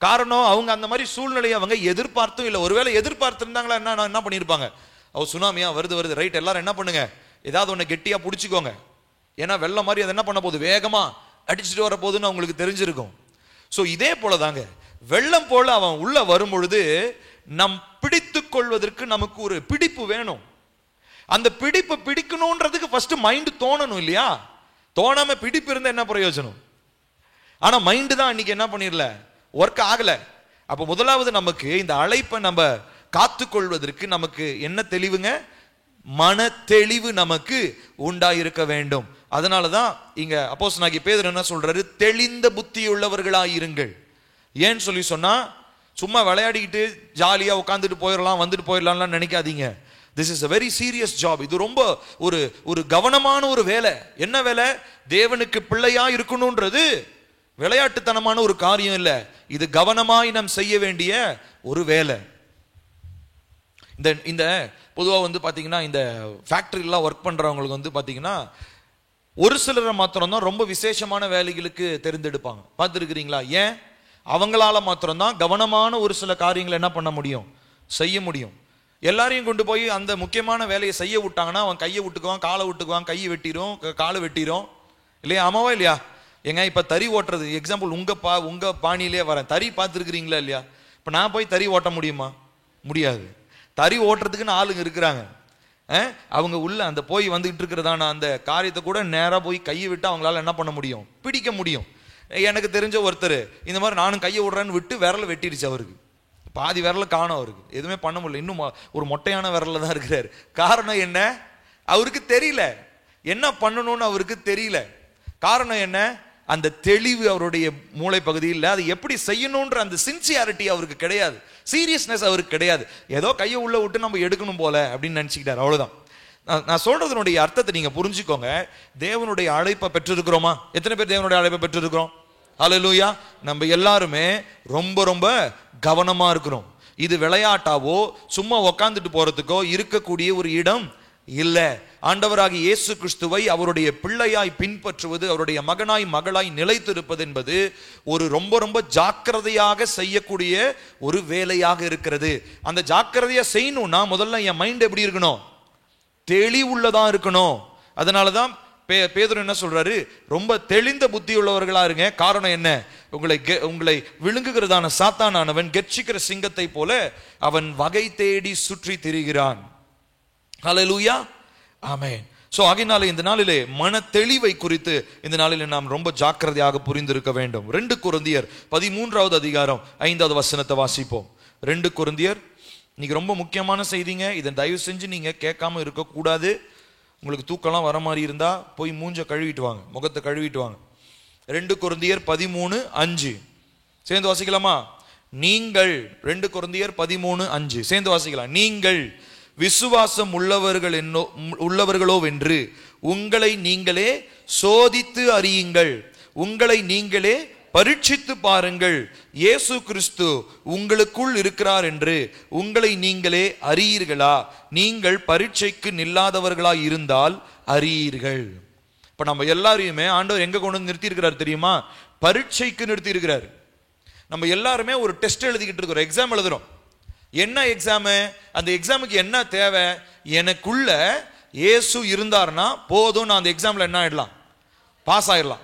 காரணம், அவங்க அந்த மாதிரி சூழ்நிலையை அவங்க எதிர்பார்த்தும் இல்லை. ஒருவேளை எதிர்பார்த்திருந்தாங்களா என்ன பண்ணிருப்பாங்க, அவ சுனாமியா வருது ரைட், எல்லாரும் என்ன பண்ணுங்க, ஏதாவது ஒன்று கெட்டியா பிடிச்சிக்கோங்க. ஏன்னா வெள்ளம் மாதிரி அது என்ன பண்ண போகுது, வேகமா அடிச்சுட்டு வர போகுதுன்னு அவங்களுக்கு தெரிஞ்சிருக்கும். ஸோ இதே போலதாங்க, வெள்ளம் போல அவன் உள்ள வரும் பொழுது நம் பிடித்து கொள்வதற்கு நமக்கு ஒரு பிடிப்பு வேணும். அந்த பிடிப்பு பிடிக்கணும்ன்றதுக்கு ஃபர்ஸ்ட் மைண்ட் தோணணும் இல்லையா? தோணாம பிடிப்பு இருந்தா என்ன பிரயோஜனம்? ஆனா மைண்டு தான் இன்னைக்கு என்ன பண்ணிடல, ஒர்க் ஆகல. அப்ப முதலாவது நமக்கு இந்த அழைப்பை நம்ம காத்து கொள்வதற்கு நமக்கு என்ன தெளிவுங்க, மன தெளிவு நமக்கு உண்டாயிருக்க வேண்டும். அதனாலதான் இங்க அப்போஸ்தலனாகிய பேதுரு என்ன சொல்றாரு, தெளிந்த புத்தியுள்ளவர்களாயிருங்கள். ஏன்னு சொல்லி சொன்னா, சும்மா விளையாடிக்கிட்டு ஜாலியா உட்காந்துட்டு போயிடலாம் வந்துட்டு போயிடலாம்லாம் நினைக்காதீங்க. This is a very serious job. இது ரொம்ப ஒரு கவனமான ஒரு வேலை. என்ன வேலை? தேவனுக்கு பிள்ளையா இருக்கணும்ன்றது விளையாட்டுத்தனமான ஒரு காரியம் இல்லை. இது கவனமாய் நாம் செய்ய வேண்டிய ஒரு வேலை. இந்த பொதுவாக வந்து பார்த்தீங்கன்னா, இந்த ஃபேக்டரிலாம் ஒர்க் பண்ணுறவங்களுக்கு வந்து பார்த்தீங்கன்னா, ஒரு சிலரை மாத்திரம்தான் ரொம்ப விசேஷமான வேலைகளுக்கு தேர்ந்தெடுப்பாங்க. பார்த்துருக்கிறீங்களா? ஏன்? அவங்களால மாத்திரம்தான் கவனமான ஒரு சில காரியங்களை என்ன பண்ண முடியும், செய்ய முடியும். எல்லாரையும் கொண்டு போய் அந்த முக்கியமான வேலையை செய்ய விட்டாங்கன்னா அவன் கையை விட்டுக்குவான், காலை விட்டுக்குவான், கையை வெட்டிடும், காலை வெட்டிடும் இல்லையா? ஆமாவா இல்லையா? ஏங்க இப்போ தறி ஓட்டுறது எக்ஸாம்பிள் உங்க பாணியிலே வரேன். தறி பார்த்துருக்கிறீங்களா இல்லையா? இப்போ நான் போய் தறி ஓட்ட முடியுமா? முடியாது. தறி ஓட்டுறதுக்குன்னு ஆளுங்க இருக்கிறாங்க. அவங்க உள்ள அந்த போய் வந்துகிட்டு இருக்கிறதான அந்த காரியத்தை கூட நேராக போய் கையை விட்டு அவங்களால என்ன பண்ண முடியும், பிடிக்க முடியும். எனக்கு தெரிஞ்ச ஒருத்தர் இந்த மாதிரி நானும் கையை விடுறேன்னு விட்டு விரலை வெட்டிடுச்சு. அவருக்கு பாதி விரல காணும், அவருக்கு எதுவுமே பண்ண முடியல. இன்னும் ஒரு மொட்டையான விரல தான் இருக்கிறாரு. காரணம் என்ன? அவருக்கு தெரியல என்ன பண்ணணும்னு, அவருக்கு தெரியல. காரணம் என்ன? அந்த தெளிவு அவருடைய மூளை பகுதியில் அதை எப்படி செய்யணும்ன்ற அந்த சின்சியாரிட்டி அவருக்கு கிடையாது, சீரியஸ்னஸ் அவருக்கு கிடையாது. ஏதோ கையை உள்ள விட்டு நம்ம எடுக்கணும் போல அப்படின்னு நினைச்சுக்கிட்டாரு, அவ்வளவுதான். நான் சொல்றதனுடைய அர்த்தத்தை நீங்க புரிஞ்சுக்கோங்க. தேவனுடைய அழைப்பை பெற்றிருக்கிறோமா? எத்தனை பேர் தேவனுடைய அழைப்பை பெற்றிருக்கிறோம்? ஹல்லேலூயா. நம்ம எல்லாருமே ரொம்ப ரொம்ப கவனமா இருக்கிறோம். இது விளையாட்டாவோ சும்மா உக்காந்துட்டு போறதுக்கோ இருக்கக்கூடிய ஒரு இடம் இல்ல. ஆண்டவராகிய இயேசு கிறிஸ்துவை அவருடைய பிள்ளையாய் பின்பற்றுவது, அவருடைய மகனாய் மகளாய் நிலைத்திருப்பது என்பது ஒரு ரொம்ப ரொம்ப ஜாக்கிரதையாக செய்யக்கூடிய ஒரு வேலையாக இருக்கிறது. அந்த ஜாக்கிரதையா செய்யணும்னா முதல்ல என் மைண்ட் எப்படி இருக்கணும், தெளிவுள்ளதா இருக்கணும். அதனாலதான் பேதுரு என்ன சொல்றாரு, ரொம்ப தெளிந்த புத்தி உள்ளவர்களா இருங்க. காரணம் என்ன? உங்களை விழுங்குகிறதான சாத்தானானவன் கெர்ச்சிக்கிற சிங்கத்தை போல அவன் வகை தேடி சுற்றி திரிகிறான். ஹல்லேலூயா, ஆமென். சோ ஆகையினால இந்த நாளிலே மன தெளிவை குறித்து இந்த நாளிலே நாம் ரொம்ப ஜாக்கிரதையாக புரிந்திருக்க வேண்டும். 2 கொரிந்தியர் 13வது அதிகாரம் 5வது வசனத்தை வாசிப்போம். 2 கொரிந்தியர் இன்னைக்கு ரொம்ப முக்கியமான செய்திங்க. இதை தயவு செஞ்சு நீங்க கேட்காம இருக்கக்கூடாது. உங்களுக்கு தூக்கம்லாம் வர மாதிரி இருந்தா போய் மூஞ்ச கழுவிட்டு வாங்க, முகத்தை கழுவிட்டு வாங்க. 2 கொரிந்தியர் 13:5 சேர்ந்து வாசிக்கலாமா? நீங்கள் 2 கொரிந்தியர் 13:5 சேர்ந்து வாசிக்கலாம். நீங்கள் விசுவாசம் உள்ளவர்களோ வென்று உங்களை நீங்களே சோதித்து அறியுங்கள், உங்களை நீங்களே பரீட்சித்து பாருங்கள், இயேசு கிறிஸ்து உங்களுக்குள் இருக்கிறார் என்று உங்களை நீங்களே அறியீர்களா? நீங்கள் பரீட்சைக்கு நில்லாதவர்களாய் இருந்தால் அறியீர்கள். இப்ப நம்ம எல்லாரையுமே ஆண்டவர் எங்க கொண்டு வந்து நிறுத்தி இருக்கிறார் தெரியுமா? பரீட்சைக்கு நிறுத்தி இருக்கிறார். நம்ம எல்லாருமே ஒரு டெஸ்ட் எழுதிக்கிட்டு இருக்கிறோம், எக்ஸாம் எழுதுறோம். என்ன எக்ஸாம்? அந்த எக்ஸாமுக்கு என்ன தேவை? எனக்குள்ள இயேசு இருந்தார்னா போதும், நான் அந்த எக்ஸாம்ல என்ன ஆயிடலாம், பாஸ் ஆயிடலாம்.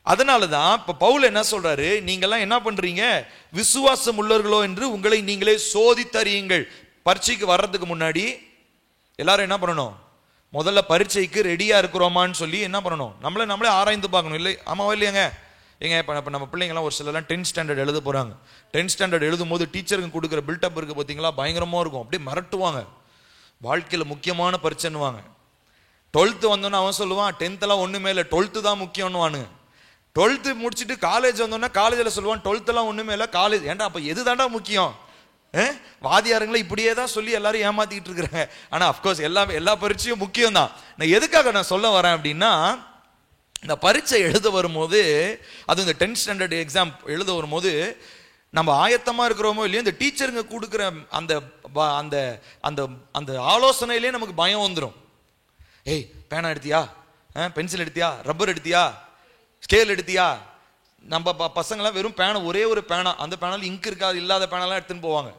அதனாலதான் இப்ப பவுல் என்ன சொல்றாரு, நீங்கெல்லாம் என்ன பண்றீங்க, விசுவாசம் உள்ளவர்களோ என்று உங்களை நீங்களே சோதித்தறியுங்கள். பரீட்சைக்கு வர்றதுக்கு முன்னாடி எல்லாரும் என்ன பண்ணணும், முதல்ல பரீட்சைக்கு ரெடியா இருக்கிறோமான்னு சொல்லி என்ன பண்ணணும், நம்மளே ஆராய்ந்து பார்க்கணும். இல்லை ஆமாவா இல்லையாங்க? ஏங்க இப்போ நம்ம பிள்ளைங்கலாம் ஒரு சிலர்லாம் 10th ஸ்டாண்டர்ட் எழுத போகிறாங்க. 10th ஸ்டாண்டர்ட் எழுதும் போது டீச்சருக்கு கொடுக்குற பில்டப் இருக்குது பார்த்தீங்களா, பயங்கரமாக இருக்கும். அப்படியே மிரட்டுவாங்க, வாழ்க்கையில் முக்கியமான பரீட்சைன்னுவாங்க. 12th வந்தோன்னா அவன் சொல்லுவான் 10th ஒன்றுமே இல்லை, 12th தான் முக்கியம்னுவானுங்க. 12th முடிச்சுட்டு காலேஜ் வந்தோன்னா காலேஜில் சொல்லுவான் 12th ஒன்றுமே இல்லை, காலேஜ் ஏன்டா அப்போ எது தாண்டா முக்கியம்? வாதியாருங்களை இப்படியே தான் சொல்லி எல்லாரும் ஏமாத்திக்கிட்டு இருக்கிறாங்க. ஆனால் அஃப்கோர்ஸ் எல்லா பரீட்சையும் முக்கியம் தான். நான் எதுக்காக நான் சொல்ல வரேன் அப்படின்னா, இந்த பரீட்சை எழுத வரும்போது, அது இந்த 10th ஸ்டாண்டர்ட் எக்ஸாம் எழுத வரும்போது நம்ம ஆயத்தமாக இருக்கிறோமோ இல்லையோ, இந்த டீச்சருங்க கொடுக்குற அந்த அந்த அந்த அந்த ஆலோசனையிலே நமக்கு பயம் வந்துடும். ஏய் பேனா எடுத்தியா, பென்சில் எடுத்தியா, ரப்பர் எடுத்தியா, ஸ்கேல் எடுத்தியா? நம்ம பசங்களாம் வெறும் பேனா, ஒரே ஒரு பேனா, அந்த பேனால இங்க் இருக்காது, இல்லாத பேனாலாம் எடுத்துன்னு போவாங்க.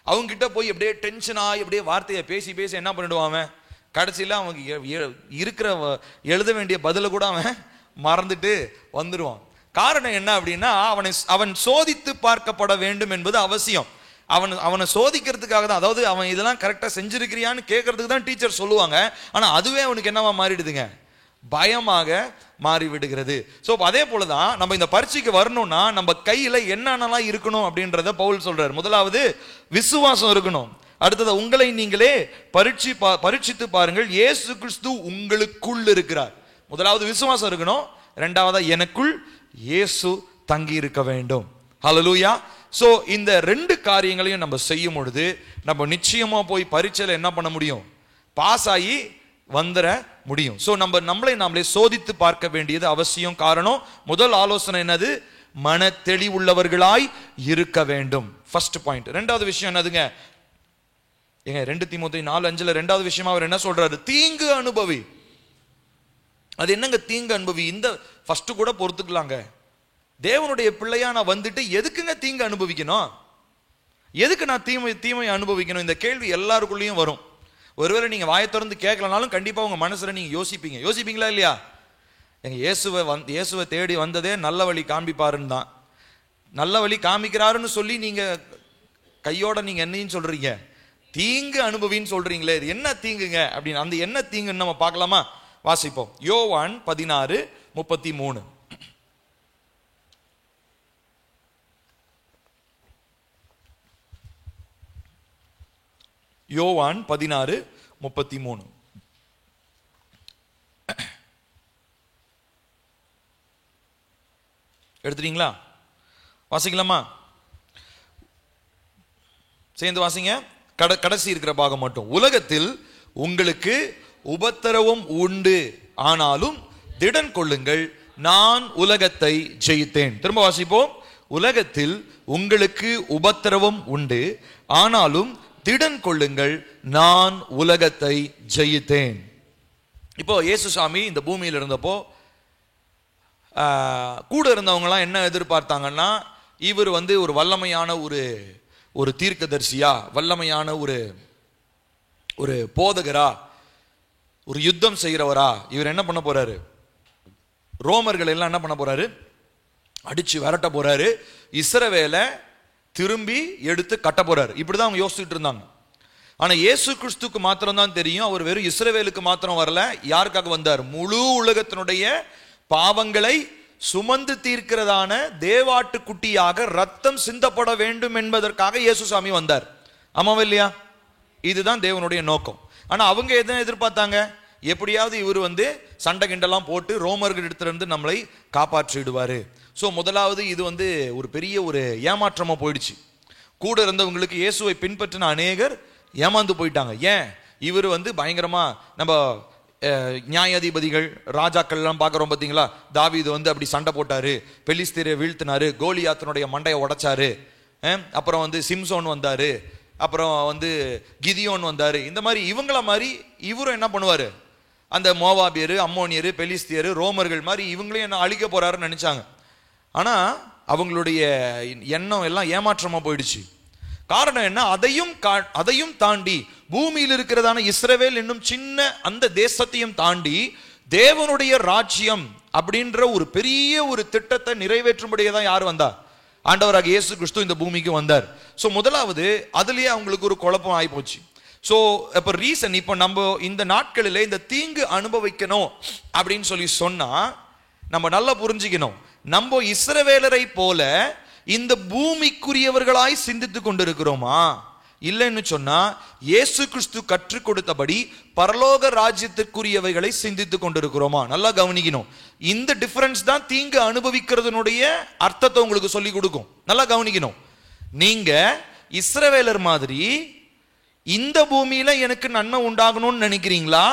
அவங்க கிட்ட போய் அப்படியே டென்ஷன் ஆகி அப்படியே வார்த்தையை பேசி பேசி என்ன பண்ணிடுவாங்க, கடைசியில் அவனுக்கு இருக்கிற எழுத வேண்டிய பதில கூட அவன் மறந்துட்டு வந்துடுவான். காரணம் என்ன அப்படின்னா, அவன் சோதித்து பார்க்கப்பட வேண்டும் என்பது அவசியம். அவனை சோதிக்கிறதுக்காக தான், அதாவது அவன் இதெல்லாம் கரெக்டாக செஞ்சிருக்கிறியான்னு கேட்கறதுக்கு தான் டீச்சர் சொல்லுவாங்க. ஆனால் அதுவே அவனுக்கு என்னவா மாறிடுதுங்க, பயமாக மாறி விடுகிறது. ஸோ அதே போலதான் நம்ம இந்த பரீட்சைக்கு வரணும்னா நம்ம கையில என்னென்னலாம் இருக்கணும் அப்படின்றத பவுல் சொல்றாரு. முதலாவது விசுவாசம் இருக்கணும். அடுத்தது உங்களை நீங்களே பரீட்சித்து பாருங்கள், இயேசு கிறிஸ்து உங்களுக்குள் இருக்கிறார். முதலாவது விசுவாசம் இருக்கணும். இரண்டாவதா எனக்குள் இயேசு தங்கி இருக்க வேண்டும். ஹல்லேலூயா. சோ இந்த ரெண்டு காரியங்களையும் நம்ம செய்யும் பொழுது நம்ம நிச்சயமா போய் பரீட்சையில என்ன பண்ண முடியும், பாஸ் ஆகி வந்துட முடியும். சோ நம்மளே சோதித்து பார்க்க வேண்டியது அவசியம். காரணம், முதல் ஆலோசனை என்னது, மன தெளிவுள்ளவர்களாய் இருக்க வேண்டும். First point. ரெண்டாவது விஷயம் என்னதுங்க, 2 தீமோத்தேயு 4:5 ரெண்டாவது விஷயமா அவர் என்ன சொல்றாரு, தீங்கு அனுபவி. அது என்னங்க தீங்கு அனுபவி? இந்த ஃபர்ஸ்ட் கூட பொறுத்துக்கலாங்க. தேவனுடைய பிள்ளையா நான் வந்துட்டு எதுக்குங்க தீங்கு அனுபவிக்கணும், எதுக்கு நான் தீமை அனுபவிக்கணும்? இந்த கேள்வி எல்லாருக்குள்ளேயும் வரும். ஒருவேளை நீங்க வாயை திறந்து கேட்கலனாலும் கண்டிப்பா உங்க மனசுல நீங்க யோசிப்பீங்களா இல்லையா? எங்க இயேசுவை தேடி வந்ததே நல்ல வழி காண்பிப்பாருன்னு தான். நல்ல வழி காமிக்கிறாருன்னு சொல்லி நீங்க கையோட நீங்க என்னையும் சொல்றீங்க, தீங்கு அனுபவின்னு சொல்றீங்களே, இது என்ன தீங்குங்க அப்படின்னு. அந்த என்ன தீங்குன்னு நம்ம பார்க்கலாமா? வாசிப்போம். யோவான் 16:33. யோவான் 16:33. எடுத்துட்டீங்களா? வாசிக்கலாமா? சேர்ந்து வாசிங்க. கடைசி இருக்கிற பாகம் மட்டும். உலகத்தில் உங்களுக்கு உபத்திரவம் உண்டு, ஆனாலும் திடன் கொள்ளுங்கள், நான் உலகத்தை ஜெயித்தேன். திரும்ப வாசிப்போம். உலகத்தில் உங்களுக்கு உபத்திரவம் உண்டு, ஆனாலும் திடன் கொள்ளுங்கள், நான் உலகத்தை ஜெயித்தேன். இப்போ இயேசு சாமி இந்த பூமியில் இருந்தப்போ கூட இருந்தவங்கலாம் என்ன எதிர்பார்த்தாங்கன்னா, இவர் ஒரு வல்லமையான ஒரு தீர்க்கதரிசியா, வல்லமையான ஒரு போதகரா, ஒரு யுத்தம் செய்கிறவரா, இவர் என்ன பண்ண போறாரு, ரோமர்கள் எல்லாம் என்ன பண்ண போறாரு, அடிச்சு விரட்ட போறாரு, இஸ்ரவேலை திரும்பி எடுத்து கட்ட போறாரு. இப்படிதான் அவங்க யோசிச்சுட்டு இருந்தாங்க. ஆனா இயேசு கிறிஸ்துக்கு மாத்திரம் தான் தெரியும், அவர் வெறும் இஸ்ரவேலுக்கு மாத்திரம் வரல. யாருக்காக வந்தார்? முழு உலகத்தினுடைய பாவங்களை சுமந்து தீர்க்கிறதான தேவாட்டு குட்டியாக ரத்தம் சிந்தப்பட வேண்டும் என்பதற்காக இயேசு சாமி வந்தார். ஆமாவா இல்லையா? இதுதான் தேவனுடைய நோக்கம். ஆனா அவங்க எதை எதிர்பார்த்தாங்க, எப்படியாவது இவர் சண்டை கிண்டெல்லாம் போட்டு ரோமர்கள் இடத்திலிருந்து நம்மளை காப்பாற்றிடுவாரு. ஸோ முதலாவது இது ஒரு பெரிய ஒரு ஏமாற்றமா போயிடுச்சு. கூட இருந்தவங்களுக்கு இயேசுவை பின்பற்றின அநேகர் ஏமாந்து போயிட்டாங்க. ஏன்? இவர் பயங்கரமா நம்ம நியாயாதிபதிகள் ராஜாக்கள் எல்லாம் பார்க்குறோம் பார்த்தீங்களா? தாவீது அப்படி சண்டை போட்டாரு, பெலிஸ்தீரை வீழ்த்தினாரு, கோலியாத்தினுடைய மண்டையை உடைச்சாரு, அப்புறம் சிம்சோன் வந்தாரு, அப்புறம் கிதியோன் வந்தாரு. இந்த மாதிரி இவங்கள மாதிரி இவரும் என்ன பண்ணுவாரு, அந்த மோவாபியரு, அம்மோனியரு, பெலிஸ்தியரு, ரோமர்கள் மாதிரி இவங்களையும் என்ன அழிக்க போறாருன்னு நினைச்சாங்க. ஆனா அவங்களுடைய எண்ணம் எல்லாம் ஏமாற்றமா போயிடுச்சு. காரணம் என்ன? அதையும் தாண்டி பூமியில் இருக்கிறதான இஸ்ரவேல் என்னும் சின்ன அந்த தேசத்தையும் தாண்டி தேவனுடைய ராஜ்யம் அப்படின்ற ஒரு பெரிய ஒரு திட்டத்தை நிறைவேற்றும்படியே தான் யார் வந்தா? ஆண்டவராக இயேசு கிறிஸ்து இந்த பூமிக்கு வந்தார். ஸோ முதலாவது அதுலயே அவங்களுக்கு ஒரு குழப்பம் ஆகி போச்சு. ஸோ இப்போ ரீசன், இப்போ நம்ம இந்த நாட்களில் இந்த தீங்கு அனுபவிக்கணும் அப்படின்னு சொல்லி சொன்னா நம்ம நல்லா புரிஞ்சுக்கணும், நம்ம இஸ்ரவேலரை போல இந்த பூமிக்குரியவர்களாய் சிந்தித்து கொண்டிருக்கிறோமா? இல்லைன்னு சொன்னா இயேசு கிறிஸ்து கற்றுக் கொடுத்தபடி பரலோக ராஜ்யத்திற்குரியவைகளை சிந்தித்து கொண்டிருக்கிறோமா? நல்லா கவனிக்கணும். இந்த டிஃபரன்ஸ் தான் தீங்கு அனுபவிக்கிறதுனுடைய அர்த்தத்தை உங்களுக்கு சொல்லி கொடுக்கும். நல்லா கவனிக்கணும். நீங்க இஸ்ரவேலர் மாதிரி இந்த பூமியில எனக்கு நன்மை உண்டாகணும்னு நினைக்கிறீங்களா?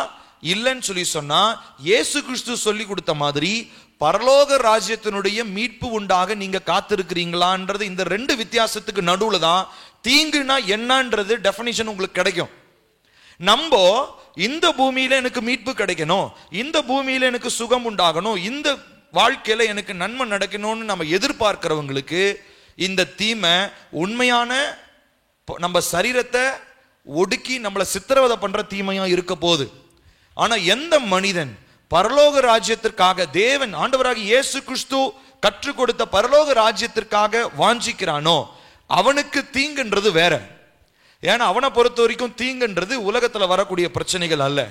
இல்லைன்னு சொல்லி சொன்னா இயேசு கிறிஸ்து சொல்லி கொடுத்த மாதிரி பரலோக ராஜ்யத்தினுடைய மீட்பு உண்டாக நீங்க காத்திருக்கிறீங்களான்றது, இந்த ரெண்டு வித்தியாசத்துக்கு நடுவுல தான் தீங்குனா என்னன்றது டெஃபினிஷன் உங்களுக்கு கிடைக்கும். நம்ம இந்த பூமியில எனக்கு மீட்பு கிடைக்கணும், இந்த பூமியில எனக்கு சுகம் உண்டாகணும், இந்த வாழ்க்கையில எனக்கு நன்மை நடக்கணும்னு நம்ம எதிர்பார்க்கிறவங்களுக்கு இந்த தீமை உண்மையான நம்ம சரீரத்தை ஒடுக்கி நம்மளை சித்திரவதை பண்ற தீமையா இருக்க போகுது. ஆனா எந்த மனிதன் பரலோக ராஜ்யத்திற்காக தேவன் ஆண்டவராக இயேசு கிறிஸ்து கற்றுக் கொடுத்த பரலோக ராஜ்யத்திற்காக வாஞ்சிக்கிறானோ அவனுக்கு தீங்குன்றது வேற. ஏன்னா அவனை பொறுத்த வரைக்கும் தீங்குன்றது உலகத்துல வரக்கூடிய பிரச்சனைகள் அல்ல.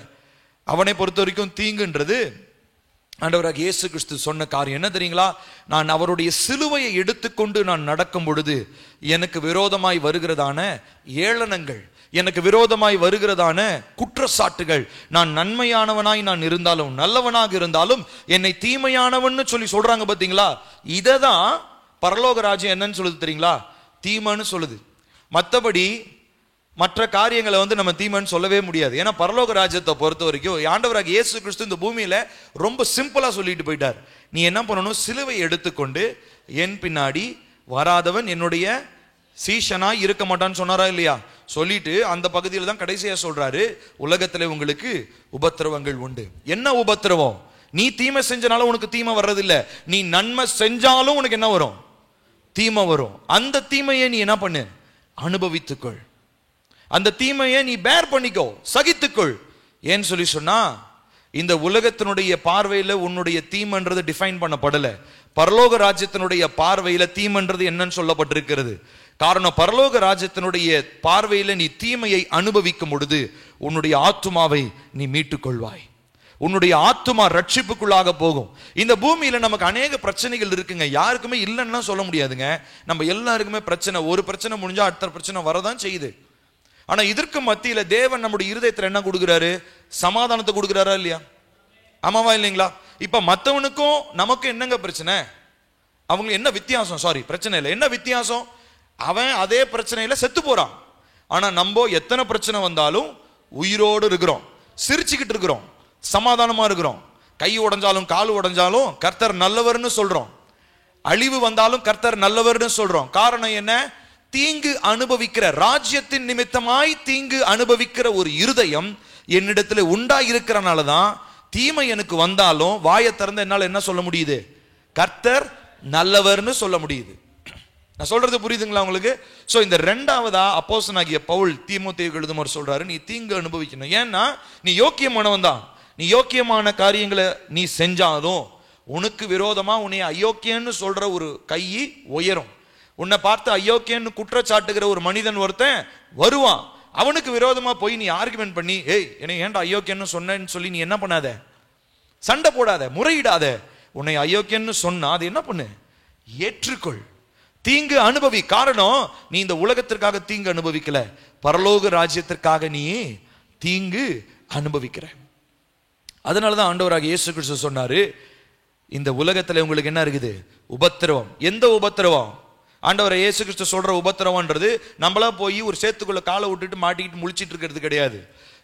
அவனை பொறுத்த வரைக்கும் தீங்குன்றது ஆண்டவராக இயேசு கிறிஸ்து சொன்ன காரியம் என்ன தெரியுங்களா? நான் அவருடைய சிலுவையை எடுத்துக்கொண்டு நான் நடக்கும் பொழுது எனக்கு விரோதமாய் வருகிறதான ஏளனங்கள், எனக்கு விரோதமாய் வருகிறதான குற்றச்சாட்டுகள், நான் நன்மையானவனாய் நான் இருந்தாலும் நல்லவனாக இருந்தாலும் என்னை தீமையானவன்னு சொல்லி சொல்றாங்க பாத்தீங்களா? இததான் பரலோக ராஜ்யம் என்னன்னு சொல்லுது தெரியுங்களா? தீமைன்னு சொல்லுது. மற்றபடி மற்ற காரியங்களை நம்ம தீமைன்னு சொல்லவே முடியாது. ஏன்னா பரலோக ராஜ்யத்தை பொறுத்த வரைக்கும் ஆண்டவராக இயேசு கிறிஸ்து இந்த பூமியில ரொம்ப சிம்பிளா சொல்லிட்டு போயிட்டார். நீ என்ன பண்ணணும்? சிலுவை எடுத்துக்கொண்டு என் பின்னாடி வராதவன் என்னுடைய சீஷனாய் இருக்க மாட்டான்னு சொன்னாரா இல்லையா? சொல்லிட்டு அந்த பகுதியில் தான் கடைசியா சொல்றாரு, உலகத்துல உங்களுக்கு உபத்திரவங்கள் உண்டு. என்ன உபத்திரவம்? நீ தீமை செஞ்சனால உனக்கு தீமை வர்றதில்லை, நீ நன்மை செஞ்சாலும் உனக்கு என்ன வரும்? தீமை வரும். அந்த தீமையை நீ என்ன பண்ணு? அனுபவித்துக்கொள். அந்த தீமையை நீ பேர் பண்ணிக்கோ, சகித்துக்கொள். ஏன்னு சொல்லி சொன்னா இந்த உலகத்தினுடைய பார்வையில உன்னுடைய தீமைன்றது டிஃபைன் பண்ணப்படல. பரலோக ராஜ்யத்தினுடைய பார்வையில தீமைன்றது என்னன்னு சொல்லப்பட்டிருக்கிறது. காரணம், பரலோக ராஜ்யத்தினுடைய பார்வையில நீ தீமையை அனுபவிக்கும் பொழுது உன்னுடைய ஆத்துமாவை நீ மீட்டுக் கொள்வாய். உன்னுடைய ஆத்துமா ரட்சிப்புக்குள்ளாக போகும். இந்த பூமியில நமக்கு அநேக பிரச்சனைகள் இருக்குங்க, யாருக்குமே இல்லைன்னா சொல்ல முடியாதுங்க. நம்ம எல்லாருக்குமே பிரச்சனை, ஒரு பிரச்சனை முடிஞ்சா அடுத்த பிரச்சனை வரதான் செய்யுது. ஆனா இதற்கு மத்தியில தேவன் நம்முடைய இருதயத்துல என்ன கொடுக்கிறாரு? சமாதானத்தை கொடுக்கிறாரா இல்லையா? ஆமாவா இல்லைங்களா? இப்ப மற்றவனுக்கும் நமக்கும் என்னங்க பிரச்சனை? அவங்க என்ன வித்தியாசம்? பிரச்சனை இல்லை. என்ன வித்தியாசம்? அவன் அதே பிரச்சனையில செத்து போறான். ஆனா நம்ம எத்தனை பிரச்சனை வந்தாலும் உயிரோடு இருக்கிறோம், சிரிச்சுக்கிட்டு இருக்கிறோம், சமாதானமா இருக்கிறோம். கை உடைஞ்சாலும் கால் உடைஞ்சாலும் கர்த்தர் நல்லவர்னு சொல்றோம். அழிவு வந்தாலும் கர்த்தர் நல்லவர்னு சொல்றோம். காரணம் என்ன? தீங்கு அனுபவிக்கிற, ராஜ்யத்தின் நிமித்தமாய் தீங்கு அனுபவிக்கிற ஒரு இருதயம் என்னிடத்துல உண்டாயிருக்கிறனாலதான் தீமை எனக்கு வந்தாலும் வாயை திறந்து என்னால என்ன சொல்ல முடியுது? கர்த்தர் நல்லவர்னு சொல்ல முடியுது. நான் சொல்றது புரியுதுங்களா உங்களுக்கு? சோ இந்த ரெண்டாவதா அப்போஸ்தலனாகிய பவுல் தீமோத்தேயுக்கு எழுதும்போது சொல்றாரு, நீ தீங்கு அனுபவிக்கணும். ஏன்னா நீ யோக்கியமானவன் தான். நீ யோக்கியமான காரியங்களை நீ செஞ்சாலும் உனக்கு விரோதமா உன்னை அயோக்கியன்னு சொல்ற ஒரு கை உயரும். உன்னை பார்த்து அயோக்கியன்னு குற்றச்சாட்டுகிற ஒரு மனிதன் ஒருத்தன் வருவான். அவனுக்கு விரோதமா போய் நீ ஆர்குமெண்ட் பண்ணி, ஏய் என்னை ஏன்டா அயோக்கியன்னு சொன்னேன்னு சொல்லி நீ என்ன பண்ணாத? சண்டை போடாத, முறையிடாத. உன்னை அயோக்கியன்னு சொன்னா அது என்ன பண்ணு? ஏற்றுக்கொள். தீங்கு அனுபவி. காரணம், நீ இந்த உலகத்திற்காக தீங்கு அனுபவிக்கல, பரலோக ராஜ்யத்திற்காக நீ தீங்கு அனுபவிக்கிற. அதனாலதான் ஆண்டவராக இயேசு கிறிஸ்து சொன்னாரு, இந்த உலகத்துல உங்களுக்கு என்ன இருக்குது? உபத்திரவம். எந்த உபத்திரவம்? ஆண்டவரை இயேசு கிறிஸ்து சொல்ற உபத்திரவம்ன்றது நம்மளா போய் ஒரு சேத்துக்குள்ள காலை விட்டுட்டு மாட்டிக்கிட்டு முழிச்சிட்டு இருக்கிறது கிடையாது.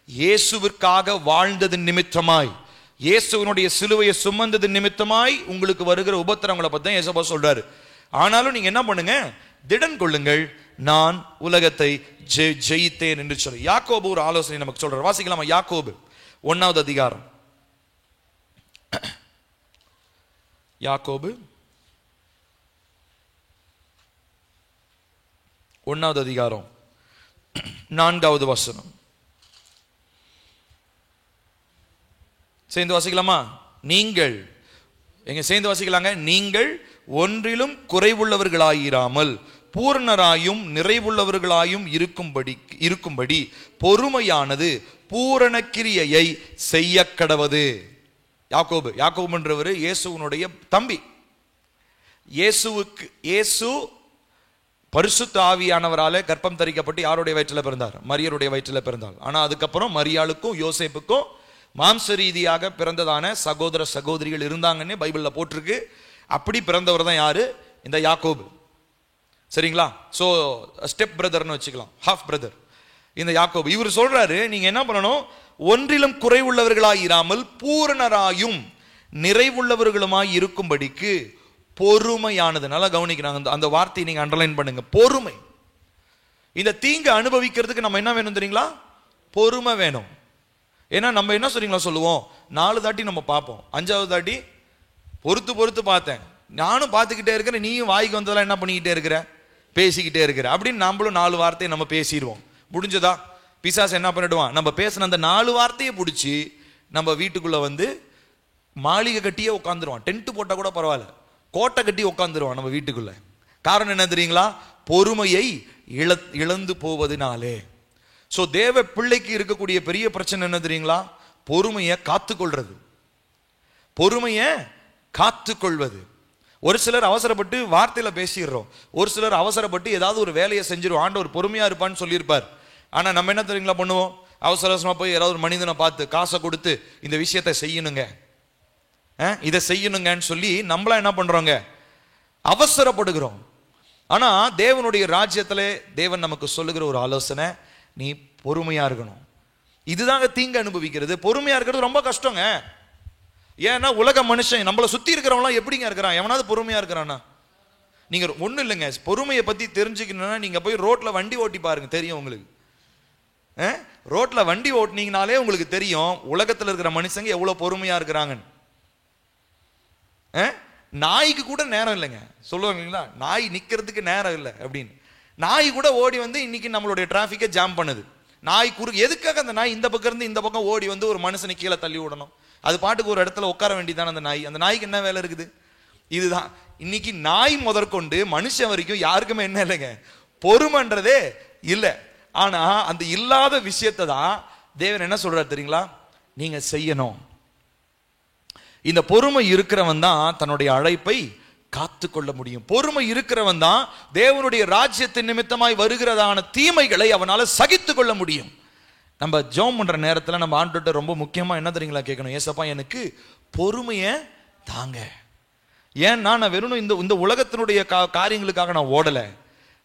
இயேசுவிற்காக வாழ்ந்தது நிமித்தமாய், இயேசுவினுடைய சிலுவையை சுமந்தது நிமித்தமாய் உங்களுக்கு வருகிற உபத்திரவங்களை பத்தி தான் இயேசுவா சொல்றாரு. ஆனாலும் நீங்க என்ன பண்ணுங்க? திடன் கொள்ளுங்கள், நான் உலகத்தை ஜெயித்தேன் என்று சொல்லி யாக்கோபு ஒரு ஆலோசனை நமக்கு சொல்றாரு. வாசிக்கலாமா? யாக்கோபு 1வது அதிகாரம். யாக்கோபு 1வது அதிகாரம் 4வது வசனம். சேர்ந்து வாசிக்கலாமா? நீங்கள் எங்க சேர்ந்து வாசிக்கலாங்க? நீங்கள் ஒன்றிலும் குறைவுள்ளவர்களாயிராமல் பூரணராயும் நிறைவுள்ளவர்களாயும் இருக்கும்படி பொறுமையானது பூரண கிரியையை செய்ய கடவது. யாக்கோபு, யாக்கோபுன்றவர் இயேசுவினுடைய தம்பி. இயேசு பரிசுத்த ஆவியானவராலே கர்ப்பம் தரிக்கப்பட்டு யாருடைய வயிற்றில் பிறந்தார்? மரியாளுடைய வயிற்றில் பிறந்தார். ஆனா அதுக்கப்புறம் மரியாளுக்கும் யோசேப்புக்கும் மாம்ச ரீதியாக பிறந்ததான சகோதர சகோதரிகள் இருந்தாங்கன்னு பைபிள்ல போட்டிருக்கு. அப்படி பிறந்தவர் தான் யாரு? இந்த யாக்கோபு. சரிங்களா? சோ ஸ்டெப் பிரதர்னு வச்சுக்கலாம், ஹாஃப் பிரதர் இந்த யாக்கோபு. இவர் சொல்றாரு, நீங்க என்ன பண்ணணும்? ஒன்றிலும் குறைவுள்ளவர்களாய் இராமல் பூரணராயும் நிறைவுள்ளவர்களுமாய் இருக்கும்படிக்கு பொறுமையானது. நல்லா கவனிக்கிறாங்க, அந்த வார்த்தையை நீங்க அண்டர்லைன் பண்ணுங்க, பொறுமை. இந்த தீங்கு அனுபவிக்கிறதுக்கு நம்ம என்ன வேணும் தெரியுங்களா? பொறுமை வேணும். ஏன்னா நம்ம என்ன சொல்லுவோம், 4 தாட்டி நம்ம பார்ப்போம், 5வது தாட்டி பொறுத்து பார்த்தேன், நானும் பார்த்துக்கிட்டே இருக்கிறேன், நீயும் வாய்க்கு வந்ததெல்லாம் என்ன பண்ணிக்கிட்டே இருக்கிற? பேசிக்கிட்டே இருக்கிற அப்படின்னு நம்மளும் 4 வார்த்தையை நம்ம பேசிடுவோம். முடிஞ்சதா? பிசாசு என்ன பண்ணிடுவான்? நம்ம பேசின அந்த 4 வார்த்தையை பிடிச்சி நம்ம வீட்டுக்குள்ள வந்து மாளிகை கட்டியே உட்காந்துருவான், டென்ட் போட்டா கூட பரவாயில்ல, கோட்டை கட்டி உட்காந்துருவான் நம்ம வீட்டுக்குள்ள. காரணம் என்ன தெரியுங்களா? பொறுமையை இழந்து போவதனாலே. சோ தேவ பிள்ளைக்கு இருக்கக்கூடிய பெரிய பிரச்சனை என்ன தெரியுங்களா? பொறுமையை காத்துக்கொள்றது, பொறுமையை காத்துக்கொள்வது. ஒரு சிலர் அவசரப்பட்டு வார்த்தையில பேசிடுறோம், ஒரு சிலர் அவசரப்பட்டு ஏதாவது ஒரு வேலையை செஞ்சிருவோம். ஆண்டவர் பொறுமையா இருப்பான்னு சொல்லியிருப்பார். ஆனா நம்ம என்ன தெரியுங்களா பண்ணுவோம்? அவசர அவசரமா போய் ஏதாவது ஒரு மனிதனை பார்த்து காசை கொடுத்து இந்த விஷயத்தை செய்யணுங்க, இதை செய்யணுங்கன்னு சொல்லி நம்மளா என்ன பண்றோங்க? அவசரப்படுகிறோம். ஆனா தேவனுடைய ராஜ்யத்திலே தேவன் நமக்கு சொல்லுகிற ஒரு ஆலோசனை, நீ பொறுமையா இருக்கணும். இதுதாங்க தீங்கு அனுபவிக்கிறது. பொறுமையா இருக்கிறது ரொம்ப கஷ்டங்க. ஏன்னா உலக மனுஷன் நம்மளை சுத்தி இருக்கிறவங்களாம் எப்படிங்க இருக்கிறான்? எவனாவது பொறுமையா இருக்கிறானா? நீங்க ஒண்ணு இல்லைங்க, பொறுமையை பத்தி தெரிஞ்சுக்கணும்னா நீங்க போய் ரோட்ல வண்டி ஓட்டி பாருங்க, தெரியும் உங்களுக்கு. ரோட்ல வண்டி ஓட்டினீங்கனாலே உங்களுக்கு தெரியும் உலகத்துல இருக்கிற மனுஷங்க எவ்வளவு பொறுமையா இருக்கிறாங்கன்னு. நாய்க்கு கூட நேரம் இல்லைங்க, சொல்லுவாங்களா? நாய் நிக்கிறதுக்கு நேரம் இல்லை அப்படின்னு. நாய் கூட ஓடி வந்து இன்னைக்கு நம்மளுடைய டிராபிக்கை ஜாம் பண்ணுது. நாய் குறுக்கு எதுக்காக அந்த நாய் இந்த பக்கம் இருந்து இந்த பக்கம் ஓடி வந்து ஒரு மனுஷனை கீழே தள்ளி விடணும்? அது பாட்டுக்கு ஒரு இடத்துல உட்கார வேண்டியதான அந்த நாய். அந்த நாய்க்கு என்ன வேலை இருக்குது? இதுதான் இன்னைக்கு நாய் முதற்கொண்டு மனுஷன் வரைக்கும் யாருக்குமே என்ன இல்லைங்க, பொறுமைன்றதே இல்லை. ஆனா அந்த இல்லாத விஷயத்தை தான் தேவன் என்ன சொல்றாரு தெரியுங்களா? நீங்க செய்யணும். இந்த பொறுமை இருக்கிறவன் தான் தன்னுடைய அழைப்பை காத்து கொள்ள முடியும். பொறுமை இருக்கிறவன் தான் தேவனுடைய ராஜ்யத்தின் நிமித்தமாய் வருகிறதான தீமைகளை அவனால சகித்து கொள்ள முடியும். நம்ம ஜெபம் பண்ற நேரத்தில் நம்ம ஆண்டவர்கிட்ட ரொம்ப முக்கியமா என்ன தெரியுங்களா கேட்கணும்? ஏசப்பா எனக்கு பொறுமையை தாங்க. ஏன்னா நான் வெறும் இந்த உலகத்தினுடைய காரியங்களுக்காக நான் ஓடலை,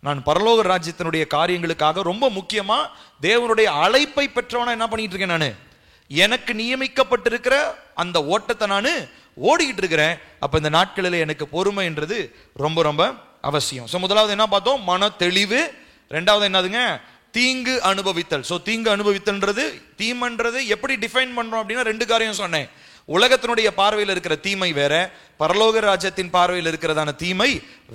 நான் பரலோக ராஜ்யத்தினுடைய காரியங்களுக்காக ரொம்ப முக்கியமா தேவனுடைய அழைப்பை பெற்றவனா என்ன பண்ணிட்டு இருக்கேன்? நான் எனக்கு நியமிக்கப்பட்டிருக்கிற அந்த ஓட்டத்தை நான் ஓடிக்கிட்டு இருக்கிறேன். அப்ப இந்த நாட்களில் எனக்கு பொறுமைன்றது ரொம்ப ரொம்ப அவசியம். சோ முதலாவது என்ன பார்த்தோம்? மன தெளிவு. ரெண்டாவது என்னதுங்க? தீங்கு அனுபவித்தல். சோ தீங்கு அனுபவித்தல்ன்றது, தீமைன்றது எப்படி டிஃபைன் பண்றோம் அப்படின்னா ரெண்டு காரியம் சொன்னேன். உலகத்தினுடைய பார்வையில் இருக்கிற தீமை வேற, பரலோக ராஜ்யத்தின் பார்வையில் இருக்கிறதான தீமை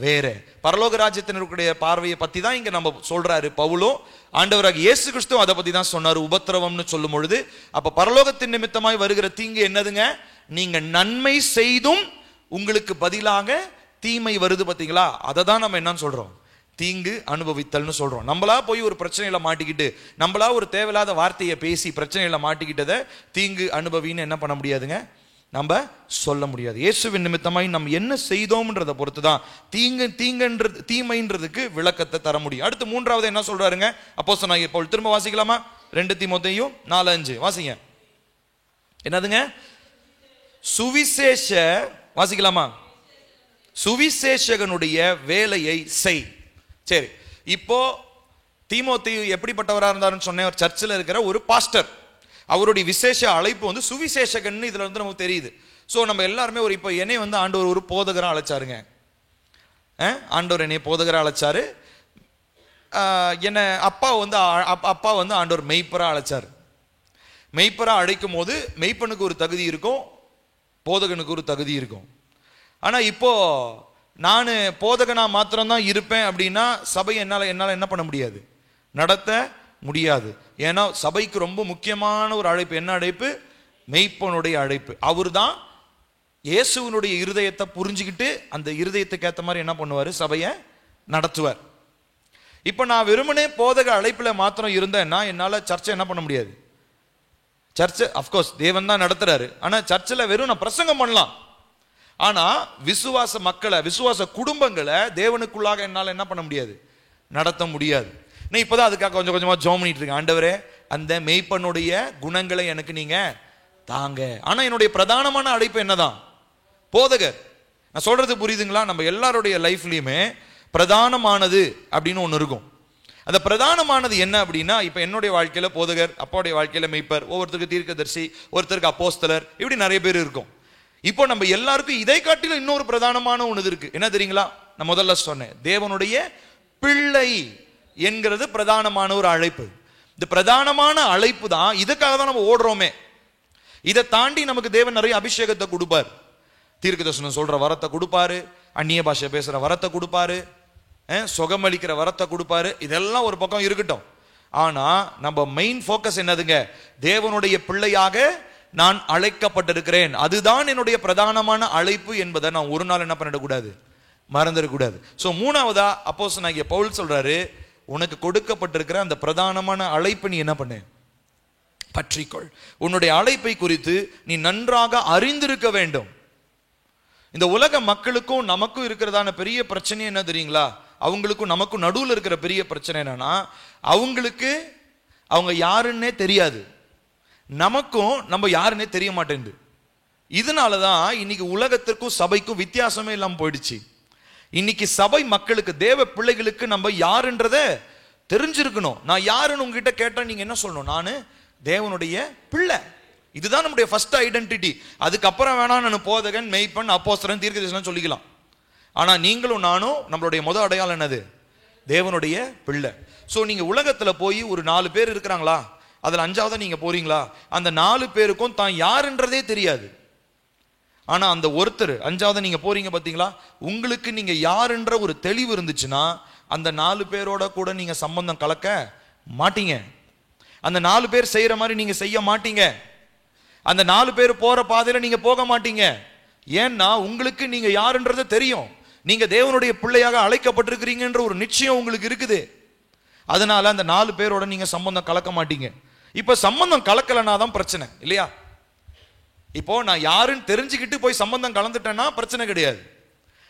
வேற. பரலோக ராஜ்யத்தினுடைய பார்வையை பத்தி தான் இங்க நம்ம சொல்றாரு பவுலும். ஆண்டவராக இயேசு கிறிஸ்து அதை பத்தி தான் சொன்னாரு உபத்திரவம்னு சொல்லும் பொழுது. அப்ப பரலோகத்தின் நிமித்தமாய் வருகிற தீங்கு என்னதுங்க? நீங்க நன்மை செய்தும் உங்களுக்கு பதிலாக தீமை வருது பாத்தீங்களா? அதை தான் நம்ம என்னன்னு சொல்றோம்? தீங்கு அனுபவித்தல்னு சொல்றோம். நம்மளா போய் ஒரு பிரச்சனையில மாட்டிக்கிட்டு, நம்மளா ஒரு தேவையில்லாத வார்த்தையை பேசி பிரச்சனையில மாட்டிக்கிட்டதை தீங்கு அனுபவின்னு என்ன பண்ண முடியாதுங்க, நம்ம சொல்ல முடியாது. இயேசுவின் நிமித்தமாய் நம்ம என்ன செய்தோம்ன்றதை பொறுத்து தான் தீங்குன்றது தீமைன்றதுக்கு விளக்கத்தை தர முடியும். அடுத்து மூன்றாவது என்ன சொல்றாருங்க அப்போஸ்தலனாகிய பவுல்? திரும்ப வாசிக்கலாமா? 2 தீமோத்தேயு 4:5 வாசிங்க. என்னதுங்க? சுவிசேஷ, வாசிக்கலாமா? சுவிசேஷகனுடைய வேலையை செய். சரி, இப்போ தீமோத்தேயு எப்படிப்பட்டவராக இருந்தாருன்னு சொன்ன ஒரு சர்ச்சில் இருக்கிற ஒரு பாஸ்டர். அவருடைய விசேஷ அழைப்பு வந்து சுவிசேஷகன். இதுல வந்து நமக்கு தெரியுது. ஸோ நம்ம எல்லாருமே ஒரு இப்போ என்னை வந்து ஆண்டவர் ஒரு போதகராக அழைச்சாருங்க. ஆண்டவர் என்னை போதகராக அழைச்சாரு. என்னை அப்பா வந்து ஆண்டவர் மெய்ப்பராக அழைச்சார். மெய்ப்பராக அழைக்கும் போது மெய்ப்பனுக்கு ஒரு தகுதி இருக்கும், போதகனுக்கு ஒரு தகுதி இருக்கும். ஆனா இப்போ நான் போதகனா மாத்திரம்தான் இருப்பேன் அப்படின்னா சபையை என்னால் என்ன பண்ண முடியாது, நடத்த முடியாது. ஏன்னா சபைக்கு ரொம்ப முக்கியமான ஒரு அழைப்பு. என்ன அழைப்பு? மெய்ப்பனுடைய அழைப்பு. அவர் தான் இயேசுவினுடைய இருதயத்தை புரிஞ்சுக்கிட்டு அந்த இருதயத்துக்கு ஏற்ற மாதிரி என்ன பண்ணுவார்? சபையை நடத்துவார். இப்போ நான் வெறுமனே போதக அழைப்பில் மாத்திரம் இருந்தேன்னா என்னால் சர்ச்சை என்ன பண்ண முடியாது. சர்ச்சை அஃப்கோர்ஸ் தேவன் தான் நடத்துறாரு. ஆனால் சர்ச்சில் வெறும் நான் பிரசங்கம் பண்ணலாம். ஆனா விசுவாச மக்களை, விசுவாச குடும்பங்களை தேவனுக்குள்ளாக என்னால் என்ன பண்ண முடியாது, நடத்த முடியாது. நான் இப்போதான் அதுக்காக கொஞ்சம் கொஞ்சமா ஜெபம் பண்ணிட்டு இருக்கேன். ஆண்டவரே அந்த மெய்ப்பனுடைய குணங்களை எனக்கு நீங்க தாங்க. ஆனா என்னுடைய பிரதானமான அழைப்பு என்னதான்? போதகர். நான் சொல்றது புரியுதுங்களா? நம்ம எல்லாருடைய லைஃப்லயுமே பிரதானமானது அப்படின்னு ஒன்று இருக்கும். அந்த பிரதானமானது என்ன அப்படின்னா, இப்ப என்னுடைய வாழ்க்கையில போதகர், அப்பாவுடைய வாழ்க்கையில மெய்ப்பர், ஒவ்வொருத்தருக்கு தீர்க்கதரிசி, ஒருத்தருக்கு அப்போஸ்தலர், இப்படி நிறைய பேர் இருக்கும். இப்போ நம்ம எல்லாருக்கும் இதை காட்டிலும் இன்னொரு பிரதானமான ஒன்று இருக்கு. என்ன தெரியுங்களா? நான் முதல்ல சொன்னேன், தேவனுடைய பிள்ளை என்கிறது பிரதானமான ஒரு அழைப்பு. இந்த பிரதானமான அழைப்பு தான், இதுக்காக தான் நம்ம ஓடுறோமே. இதை தாண்டி நமக்கு தேவன் நிறைய அபிஷேகத்தை கொடுப்பார். தீர்க்கதரிசனம் சொல்ற வரத்தை கொடுப்பாரு, அந்நிய பாஷை பேசுற வரத்தை கொடுப்பாரு, சுகமளிக்கிற வரத்தை கொடுப்பாரு. இதெல்லாம் ஒரு பக்கம் இருக்கட்டும். ஆனா நம்ம மெயின் போக்கஸ் என்னதுங்க? தேவனுடைய பிள்ளையாக நான் அழைக்கப்பட்டிருக்கிறேன், அதுதான் என்னுடைய பிரதானமான அழைப்பு என்பதை நான் ஒரு நாள் என்ன பண்ணிடக்கூடாது, மறந்துடக்கூடாது. ஸோ மூணாவதா அப்போஸ்தலனாகிய பவுல் சொல்றாரு, உனக்கு கொடுக்கப்பட்டிருக்கிற அந்த பிரதானமான அழைப்பை நீ என்ன பண்ணு, பற்றிக்கொள். உன்னுடைய அழைப்பை குறித்து நீ நன்றாக அறிந்திருக்க வேண்டும். இந்த உலக மக்களுக்கும் நமக்கும் இருக்கிறதான பெரிய பிரச்சனை என்ன தெரியுங்களா? அவங்களுக்கும் நமக்கும் நடுவில் இருக்கிற பெரிய பிரச்சனை என்னன்னா, அவங்களுக்கு அவங்க யாருன்னே தெரியாது, நமக்கும் நம்ம யாருன்னே தெரிய மாட்டேங்குது. இதனாலதான் இன்னைக்கு உலகத்திற்கும் சபைக்கும் வித்தியாசமே இல்லாமல் போயிடுச்சு. இன்னைக்கு சபை மக்களுக்கு, தேவ பிள்ளைகளுக்கு நம்ம யாருன்றத தெரிஞ்சிருக்கணும். நான் யாருன்னு உங்ககிட்ட கேட்டா நீங்க என்ன சொல்லணும்? நானு தேவனுடைய பிள்ளை. இதுதான் நம்முடைய ஃபர்ஸ்ட் ஐடென்டிட்டி. அதுக்கப்புறம் வேணா நான் போதகன், மெய்ப்பன், அப்போஸ்தலன், தீர்க்கதரிசிலாம் சொல்லிக்கலாம். ஆனா நீங்களும் நானும் நம்மளுடைய முதல் அடையாளம் என்னது? தேவனுடைய பிள்ளை. சோ நீங்க உலகத்துல போய் ஒரு 4 பேர் இருக்கிறாங்களா, அதுல 5ஆவதா நீங்க போறீங்களா, அந்த 4 பேருக்கும் தான் யாருன்றதே தெரியாது. ஆனா அந்த ஒருத்தர் 5ஆவதா நீங்க போறீங்க பாத்தீங்களா, உங்களுக்கு நீங்க யாருன்ற ஒரு தெளிவு இருந்துச்சுன்னா அந்த 4 பேரோட கூட நீங்க சம்பந்தம் கலக்க மாட்டீங்க. அந்த 4 பேர் செய்யற மாதிரி நீங்க செய்ய மாட்டீங்க. அந்த 4 பேர் போற பாதையில நீங்க போக மாட்டீங்க. ஏன்னா உங்களுக்கு நீங்க யாருன்றது தெரியும். நீங்க தேவனுடைய பிள்ளையாக அழைக்கப்பட்டிருக்கிறீங்கன்ற ஒரு நிச்சயம் உங்களுக்கு இருக்குது. அதனால அந்த 4 பேரோட நீங்க சம்பந்தம் கலக்க மாட்டீங்க. இப்ப சம்பந்தம் கலக்கலனா தான் பிரச்சனை இல்லையா? இப்போ நான் யாருன்னு தெரிஞ்சுக்கிட்டு போய் சம்பந்தம் கலந்துட்டேன்னா பிரச்சனை கிடையாது.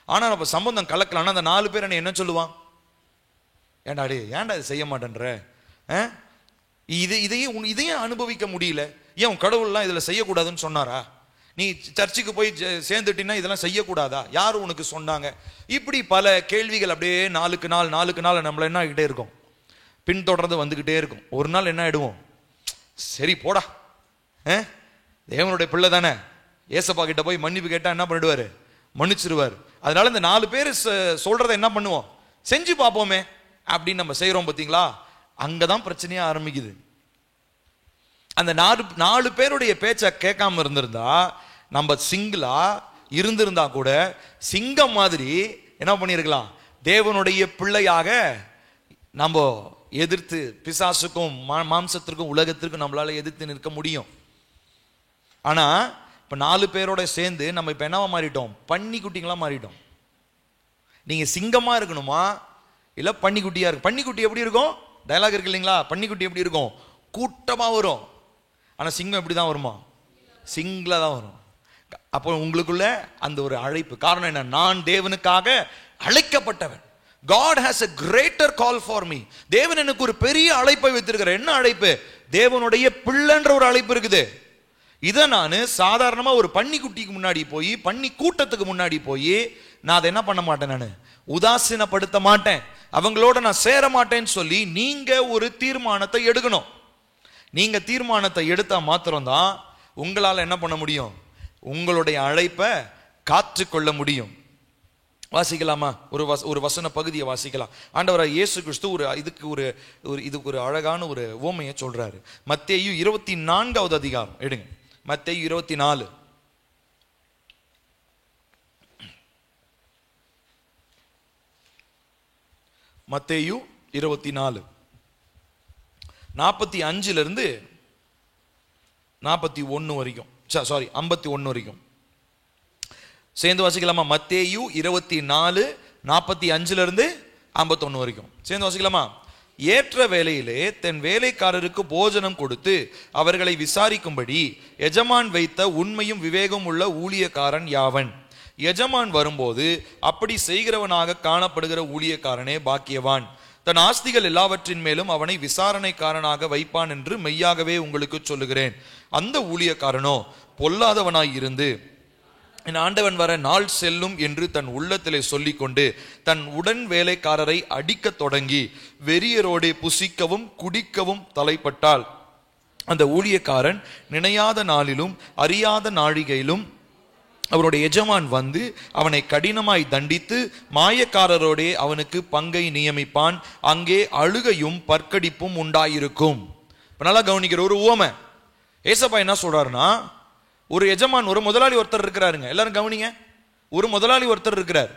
ஆனா நம்ம சம்பந்தம் கலக்கலன்னா அந்த 4 பேர் என்ன சொல்லுவான்? ஏன்டா இது செய்ய மாட்டேன்ற, இதையும் அனுபவிக்க முடியல, ஏன் கடவுள்லாம் இதுல செய்யக்கூடாதுன்னு சொன்னாரா? நீ சர்ச்சுக்கு போய் சேர்ந்துட்டீங்கன்னா இதெல்லாம் செய்யக்கூடாதா? யாரு உனக்கு சொன்னாங்க? இப்படி பல கேள்விகள் அப்படியே நாளுக்கு நாள் நம்மள என்ன ஆகிட்டே இருக்கும், பின்தொடர்ந்து வந்துகிட்டே இருக்கும். ஒரு நாள் என்ன ஆயிடுவோம், சரி போடா, தேவனுடைய பிள்ளை தானே, ஏசப்பா கிட்ட போய் மன்னிப்பு கேட்டா என்ன பண்ணிடுவாரு, மன்னிச்சிருவாரு. அதனால இந்த 4 பேர் சொல்றதை என்ன பண்ணுவோம், செஞ்சு பார்ப்போமே அப்படின்னு நம்ம செய்யறோம். பார்த்தீங்களா, அங்கதான் பிரச்சனையா ஆரம்பிக்குது. அந்த 4 பேருடைய பேச்சை கேட்காம இருந்திருந்தா, நம்ம சிங்கிளா இருந்திருந்தா கூட சிங்கம் மாதிரி என்ன பண்ணிருக்கலாம், தேவனுடைய பிள்ளையாக நம்ம எதிர்த்து பிசாசுக்கும் மாம்சத்திற்கும் உலகத்திற்கும் நம்மளால எதிர்த்து நிற்க முடியும். ஆனா இப்ப 4 பேரோட சேர்ந்து நம்ம இப்ப என்னவா மாறிட்டோம், பன்னிக்குட்டிங்களா மாறிட்டோம். நீங்க சிங்கமா இருக்கணுமா இல்ல பன்னிக்குட்டியா இருக்கு? பன்னிக்குட்டி எப்படி இருக்கும், டயலாக் இருக்கு இல்லைங்களா? பன்னிக்குட்டி எப்படி இருக்கும், கூட்டமா வரும். ஆனா சிங்கம் எப்படி தான் வருமா, சிங்கிளா தான் வரும். அப்போ உங்களுக்குள்ள அந்த ஒரு அழைப்பு, காரணம் என்ன, நான் தேவனுக்காக அழைக்கப்பட்டவன். God has a greater call for me. தேவன் எனக்கு ஒரு பெரிய அழைப்பை வைத்திருக்கிறார். என்ன அழைப்பு? தேவனுடைய பிள்ளைன்ற ஒரு அழைப்பு இருக்குது. இதை நான் சாதாரணமா ஒரு பன்னிக்குட்டிக்கு முன்னாடி போய், பன்னி கூட்டத்துக்கு முன்னாடி போய் நான் அதை என்ன பண்ண மாட்டேன், நான் உதாசீனப்படுத்த மாட்டேன், அவங்களோட நான் சேர மாட்டேன்னு சொல்லி நீங்க ஒரு தீர்மானத்தை எடுக்கணும். நீங்க தீர்மானத்தை எடுத்தா மாத்திரம்தான் உங்களால என்ன பண்ண முடியும், உங்களுடைய அழைப்பை காத்துக்கொள்ள முடியும். வாசிக்கலாமா? ஒரு வசன பகுதியை வாசிக்கலாம். ஆண்டவராகிய இயேசு கிறிஸ்து இதுக்கு ஒரு அழகான ஒரு உவமையை சொல்றாரு. மத்தேயு 24வது அதிகாரம் எடுங்க. மத்தேயு 24. மத்தேயு 24 45 இருந்து 41 வரைக்கும், 51 வரைக்கும் சேர்ந்து வாசிக்கலாமா? மத்தேயு 24 45 இருந்து 51 வரைக்கும் சேர்ந்து வாசிக்கலாமா? ஏற்ற வேளையிலே தன் வேலைக்காரருக்கு போஜனம் கொடுத்து அவர்களை விசாரிக்கும்படி எஜமான் வைத்த உண்மையும் விவேகம் உள்ள ஊழியக்காரன் யாவன்? எஜமான் வரும்போது அப்படி செய்கிறவனாக காணப்படுகிற ஊழியக்காரனே பாக்கியவான். தன் ஆஸ்திகள் எல்லாவற்றின் மேலும் அவனை விசாரணைக்காரனாக வைப்பான் என்று மெய்யாகவே உங்களுக்கு சொல்லுகிறேன். அந்த ஊழியக்காரனோ பொல்லாதவனாய் இருந்து என் ஆண்டவன் வர நாள் செல்லும் என்று தன் உள்ளத்திலே சொல்லிக்கொண்டு தன் உடன் வேலைக்காரரை அடிக்க தொடங்கி வெறியரோடே புசிக்கவும் குடிக்கவும் தலைப்பட்டால் அந்த ஊழியக்காரன் நினையாத நாளிலும் அறியாத நாழிகையிலும் அவருடைய எஜமான் வந்து அவனை கடினமாய் தண்டித்து மாயக்காரரோடே அவனுக்கு பங்கை நியமிப்பான். அங்கே அழுகையும் பற்கடிப்பும் உண்டாயிருக்கும். நல்லா கவனிக்கிற ஒரு உவமை. ஏசப்பா என்ன சொல்றாருன்னா, ஒரு எஜமான், ஒரு முதலாளி ஒருத்தர் இருக்கிறாருங்க. எல்லாரும் கவனிங்க. ஒரு முதலாளி ஒருத்தர் இருக்கிறார்.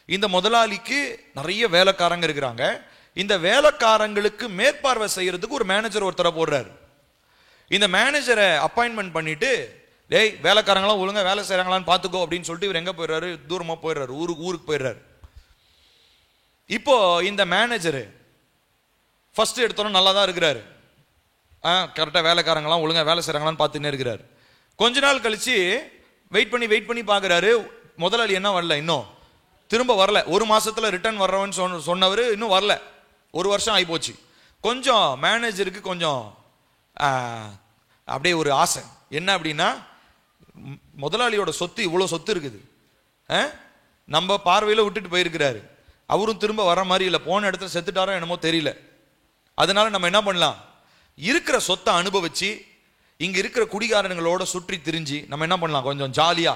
இந்த முதலாளிக்கு நிறைய வேலைக்காரங்க இருக்கிறாங்க. இந்த வேலைக்காரங்களுக்கு மேற்பார்வை செய்யறதுக்கு ஒரு மேனேஜர் ஒருத்தரை போடுறாரு. இந்த மேனேஜரை அப்பாயின்மெண்ட் பண்ணிட்டு, டேய் வேலைக்காரங்களாம் ஒழுங்கா வேலை செய்கிறாங்களான்னு பார்த்துக்கோ அப்படின்னு சொல்லிட்டு இவர் எங்கே போயிடுறாரு? தூரமாக போயிடுறாரு, ஊருக்கு போயிடுறாரு. இப்போ இந்த மேனேஜரு ஃபர்ஸ்ட் எடுத்தோன்னு நல்லா தான் இருக்கிறாரு, கரெக்டாக வேலைக்காரங்களாம் ஒழுங்காக வேலை செய்கிறாங்களான்னு பார்த்துன்னே இருக்கிறாரு. கொஞ்ச நாள் கழிச்சு வெயிட் பண்ணி பார்க்குறாரு, முதலாளி என்ன வரல, இன்னும் திரும்ப வரல. ஒரு மாசத்துல ரிட்டர்ன் வர்றவன்னு சொன்னவர் இன்னும் வரல. ஒரு வருஷம் ஆகிப்போச்சு. கொஞ்சம் மேனேஜருக்கு கொஞ்சம் அப்படியே ஒரு ஆசை. என்ன அப்படின்னா, முதலாளியோட சொத்து இவ்வளோ சொத்து இருக்குது, நம்ம பார்வையில் விட்டுட்டு போயிருக்கிறாரு, அவரும் திரும்ப வர மாதிரி இல்லை, போன இடத்துல செத்துட்டாரோ என்னமோ தெரியல. அதனால நம்ம என்ன பண்ணலாம், இருக்கிற சொத்தை அனுபவிச்சு இங்க இருக்கிற குடிகாரங்களோட சுற்றி திரிஞ்சு நம்ம என்ன பண்ணலாம், கொஞ்சம் ஜாலியா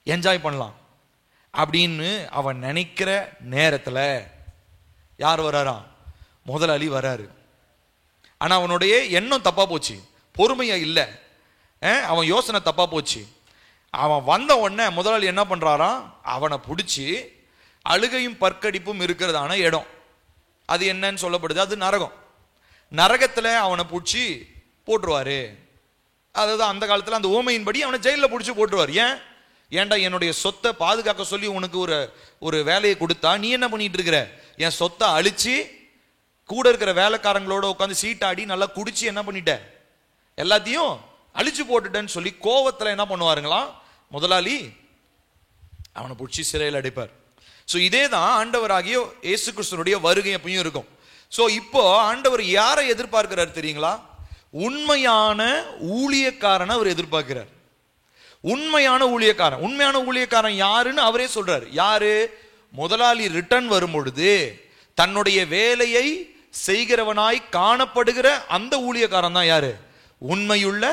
என்ஜாய் பண்ணலாம் அப்படின்னு அவன் நினைக்கிற நேரத்தில் யார் வராராம்? முதலாளி வராரு. ஆனா அவனுடைய எண்ணம் தப்பா போச்சு, பொறுமையா இல்லை, அவன் யோசனை தப்பா போச்சு. அவன் வந்த உடனே முதலாளி என்ன பண்றாராம், அவனை பிடிச்சி அழுகையும் பற்கடிப்பும் இருக்கிறதான இடம், அது என்னன்னு சொல்லப்படுது, அது நரகம். நரகத்துல அவனை பிடிச்சி போட்டுருவாரு. அதாவது அந்த காலத்துல அந்த ஓமையின்படி அவனை ஜெயிலில் பிடிச்சி போட்டுருவார். ஏன்டா என்னுடைய சொத்தை பாதுகாக்க சொல்லி உனக்கு ஒரு வேலையை கொடுத்தா நீ என்ன பண்ணிட்டு இருக்கிற, என் சொத்தை அழிச்சு கூட இருக்கிற வேலைக்காரங்களோட உட்காந்து சீட்டாடி நல்லா குடிச்சு என்ன பண்ணிட்ட, எல்லாத்தையும் அழிச்சு போட்டுட்டேன்னு சொல்லி கோவத்துல என்ன பண்ணுவாருங்களா முதலாளி, அவனை பிடிச்சி சிறையில் அடைப்பார். ஸோ இதே தான் ஆண்டவராகிய இயேசு கிறிஸ்துனுடைய வருகை எப்பயும் இருக்கும். ஸோ இப்போ ஆண்டவர் யாரை எதிர்பார்க்கிறார் தெரியுங்களா? உண்மையான ஊழியக்காரனை அவர் எதிர்பார்க்கிறார். உண்மையான ஊழியக்காரன். உண்மையான ஊழியக்காரன் யாருன்னு அவரே சொல்றாரு. யாரு? முதலாளி ரிட்டர்ன் வரும் பொழுது தன்னுடைய வேலையை செய்கிறவனாய் காணப்படுகிற அந்த ஊழியக்காரன் தான் யாரு? உண்மையுள்ள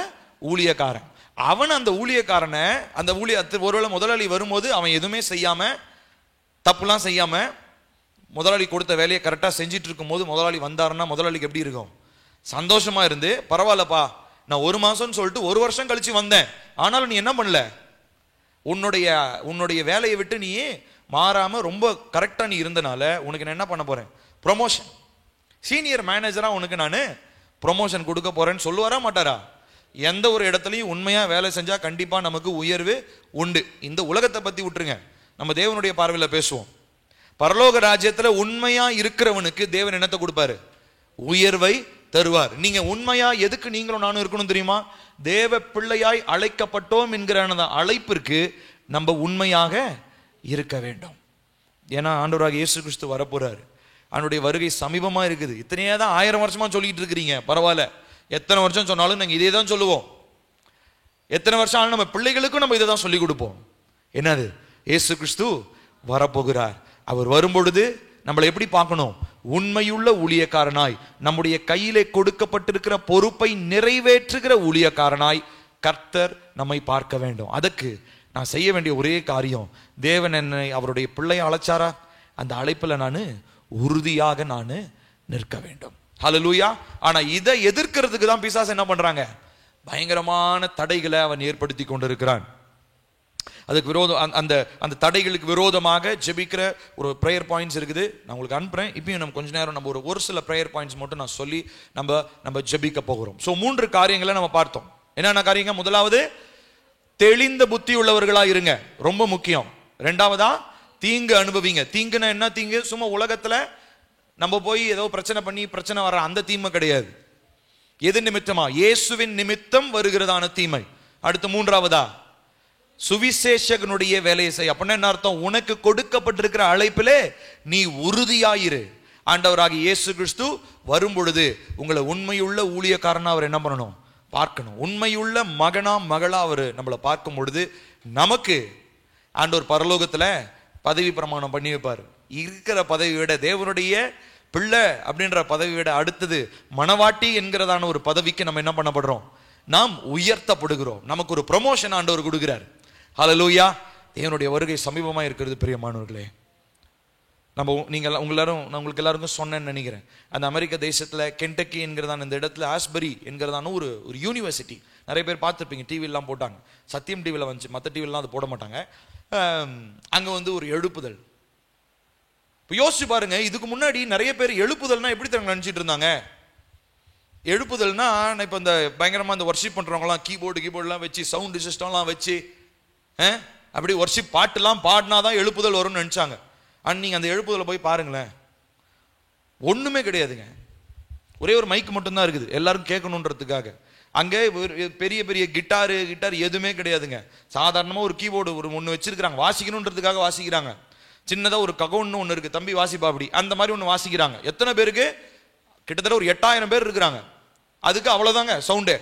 ஊழியக்காரன். அவன் அந்த ஊழியக்காரனை, அந்த ஒருவேளை முதலாளி வரும்போது அவன் எதுவுமே செய்யாம, தப்புலாம் செய்யாம, முதலாளி கொடுத்த வேலையை கரெக்டா செஞ்சிட்டு இருக்கும் போது முதலாளி வந்தாருன்னா முதலாளிக்கு எப்படி இருக்கும்? சந்தோஷமா இருந்து, பரவாயில்லப்பா நான் ஒரு மாசம்னு சொல்லிட்டு ஒரு வருஷம் கழிச்சு வந்தேன், ஆனாலும் நீ என்ன பண்ணல, உன்னுடைய வேலையை விட்டு நீ மாறாம ரொம்ப கரெக்டா நீ இருந்தனால உனக்கு நான் என்ன பண்ண போறேன், ப்ரொமோஷன், சீனியர் மேனேஜரா உனக்கு நான் ப்ரொமோஷன் கொடுக்க போறேன்னு சொல்லுவாரா மாட்டாரா? எந்த ஒரு இடத்துலையும் உண்மையா வேலை செஞ்சா கண்டிப்பா நமக்கு உயர்வு உண்டு. இந்த உலகத்தை பத்தி விட்டுருங்க, நம்ம தேவனுடைய பார்வையில் பேசுவோம். பரலோக ராஜ்யத்துல உண்மையா இருக்கிறவனுக்கு தேவன் என்னத்தை கொடுப்பாரு? உயர்வை தருவார். நீங்க உண்மையா எதுக்கு நீங்களும் நானும் இருக்கணும் தெரியுமா? தேவ பிள்ளையாய் அழைக்கப்பட்டோம் என்கிற அழைப்பிற்கு நம்ம உண்மையாக இருக்க வேண்டும். ஏன்னா ஆண்டவராக இயேசு கிறிஸ்து வரப்போறாரு, அவனுடைய வருகை சமீபமா இருக்குது. இத்தனையே தான் 1000 வருஷமா சொல்லிட்டு இருக்கிறீங்க, பரவாயில்ல, எத்தனை வருஷம் சொன்னாலும் நாங்கள் இதே தான் சொல்லுவோம். எத்தனை வருஷம் ஆனாலும் நம்ம பிள்ளைகளுக்கும் நம்ம இதை தான் சொல்லி கொடுப்போம். என்னது? இயேசு கிறிஸ்து வரப்போகிறார். அவர் வரும்பொழுது நம்மளை எப்படி பார்க்கணும்? உண்மையுள்ள ஊழியக்காரனாய், நம்முடைய கையிலே கொடுக்கப்பட்டிருக்கிற பொறுப்பை நிறைவேற்றுகிற ஊழியக்காரனாய் கர்த்தர் நம்மை பார்க்க வேண்டும். அதுக்கு நான் செய்ய வேண்டிய ஒரே காரியம், தேவன் என்னை அவருடைய பிள்ளையை அழைச்சாரா, அந்த அழைப்புல நான் உறுதியாக நான் நிற்க வேண்டும். ஹல்லேலூயா. ஆனா இதை எதிர்க்கிறதுக்கு தான் பிசாசு என்ன பண்றாங்க? பயங்கரமான தடைகளை அவன் ஏற்படுத்தி கொண்டிருக்கிறான். அதுக்கு அந்த தடைகளுக்கு விரோதமாக ஜெபிக்கிற ஒரு ப்ரேயர் பாயிண்ட்ஸ் இருக்குது, நான் உங்களுக்கு அனுப்புறேன். இப்பயும் நம்ம கொஞ்ச நேரம் நம்ம ஒரு சில ப்ரேயர் பாயிண்ட்ஸ் மட்டும் நான் சொல்லி நம்ம ஜெபிக்க போகிறோம். ஸோ 3 காரியங்களை நம்ம பார்த்தோம். என்னென்ன காரியங்க? முதலாவது, தெளிந்த புத்தி உள்ளவர்களா இருங்க, ரொம்ப முக்கியம். 2வதா, தீங்கு அனுபவிங்க. தீங்குன்னா என்ன தீங்கு? சும்மா உலகத்துல நம்ம போய் ஏதோ பிரச்சனை வர அந்த தீமை கிடையாது. எது நிமித்தமா? இயேசுவின் நிமித்தம் வருகிறதான தீமை. அடுத்து 3வதா, சுவிசேஷகனுடைய வேலையை செய். அப்படின்னா என்ன அர்த்தம்? உனக்கு கொடுக்கப்பட்டிருக்கிற அழைப்பிலே நீ உறுதியாயிரு. ஆண்டவராகிய இயேசு கிறிஸ்து வரும் பொழுது உங்களை உண்மையுள்ள ஊழியக்காரனா அவர் என்ன பண்ணணும்? பார்க்கணும். உண்மையுள்ள மகனா மகளா அவர் நம்மளை பார்க்கும் பொழுது நமக்கு ஆண்டவர் பரலோகத்துல பதவி பிரமாணம் பண்ணி வைப்பார். இருக்கிற பதவி விட, தேவனுடைய பிள்ளை அப்படின்ற பதவி விட அடுத்தது மணவாட்டி என்கிறதான ஒரு பதவிக்கு நம்ம என்ன பண்ணப்படுறோம்? நாம் உயர்த்தப்படுகிறோம். நமக்கு ஒரு ப்ரமோஷன் ஆண்டவர் கொடுக்கிறார். ஹல்லேலூயா. தேவனுடைய வருகை சமீபமா இருக்கிறது பிரியமானவர்களே. நான் உங்களுக்கு எல்லாருக்கும் சொன்னேன்னு நினைக்கிறேன். அந்த அமெரிக்க தேசத்துல கென்டக்கி என்கிறதான இந்த இடத்துல ஆஸ்பரி என்கிறதான ஒரு யூனிவர்சிட்டி, நிறைய பேர் பார்த்துருப்பீங்க, டிவிலாம் போட்டாங்க. சத்தியம் டிவியில் வந்துச்சு, மற்ற டிவிலாம் அது போட மாட்டாங்க. அங்க ஒரு எழுப்புதல். இப்போ யோசிச்சு பாருங்க, இதுக்கு முன்னாடி நிறைய பேர் எழுப்புதல்னா எப்படி நினைச்சிட்டு இருந்தாங்க? எழுப்புதல்னா இப்போ இந்த பயங்கரமாக இந்த ஒர்ஷிப் பண்ணுறவங்களாம் கீபோர்டுலாம் வச்சு சவுண்டு சிஸ்டம்லாம் வச்சு அப்படி ஒர்ஷிப் பாட்டுலாம் பாடினா தான் எழுப்புதல் வரும்னு நினச்சாங்க. ஆனால் நீங்கள் அந்த எழுப்புதலை போய் பாருங்களேன், ஒன்றுமே கிடையாதுங்க. ஒரே ஒரு மைக் மட்டும்தான் இருக்குது எல்லாரும் கேட்கணுன்றதுக்காக. அங்கே பெரிய பெரிய கிட்டார் எதுவுமே கிடையாதுங்க. சாதாரணமாக ஒரு கீபோர்டு ஒன்று வச்சிருக்கிறாங்க, வாசிக்கணுன்றதுக்காக வாசிக்கிறாங்க. சின்னதாக ஒரு ககோன்னு ஒன்று இருக்குது, தம்பி வாசிப்பா அப்படி, அந்த மாதிரி ஒன்று வாசிக்கிறாங்க. எத்தனை பேருக்கு? கிட்டத்தட்ட ஒரு 8000 பேர் இருக்கிறாங்க. அதுக்கு அவ்வளோதாங்க சவுண்டு.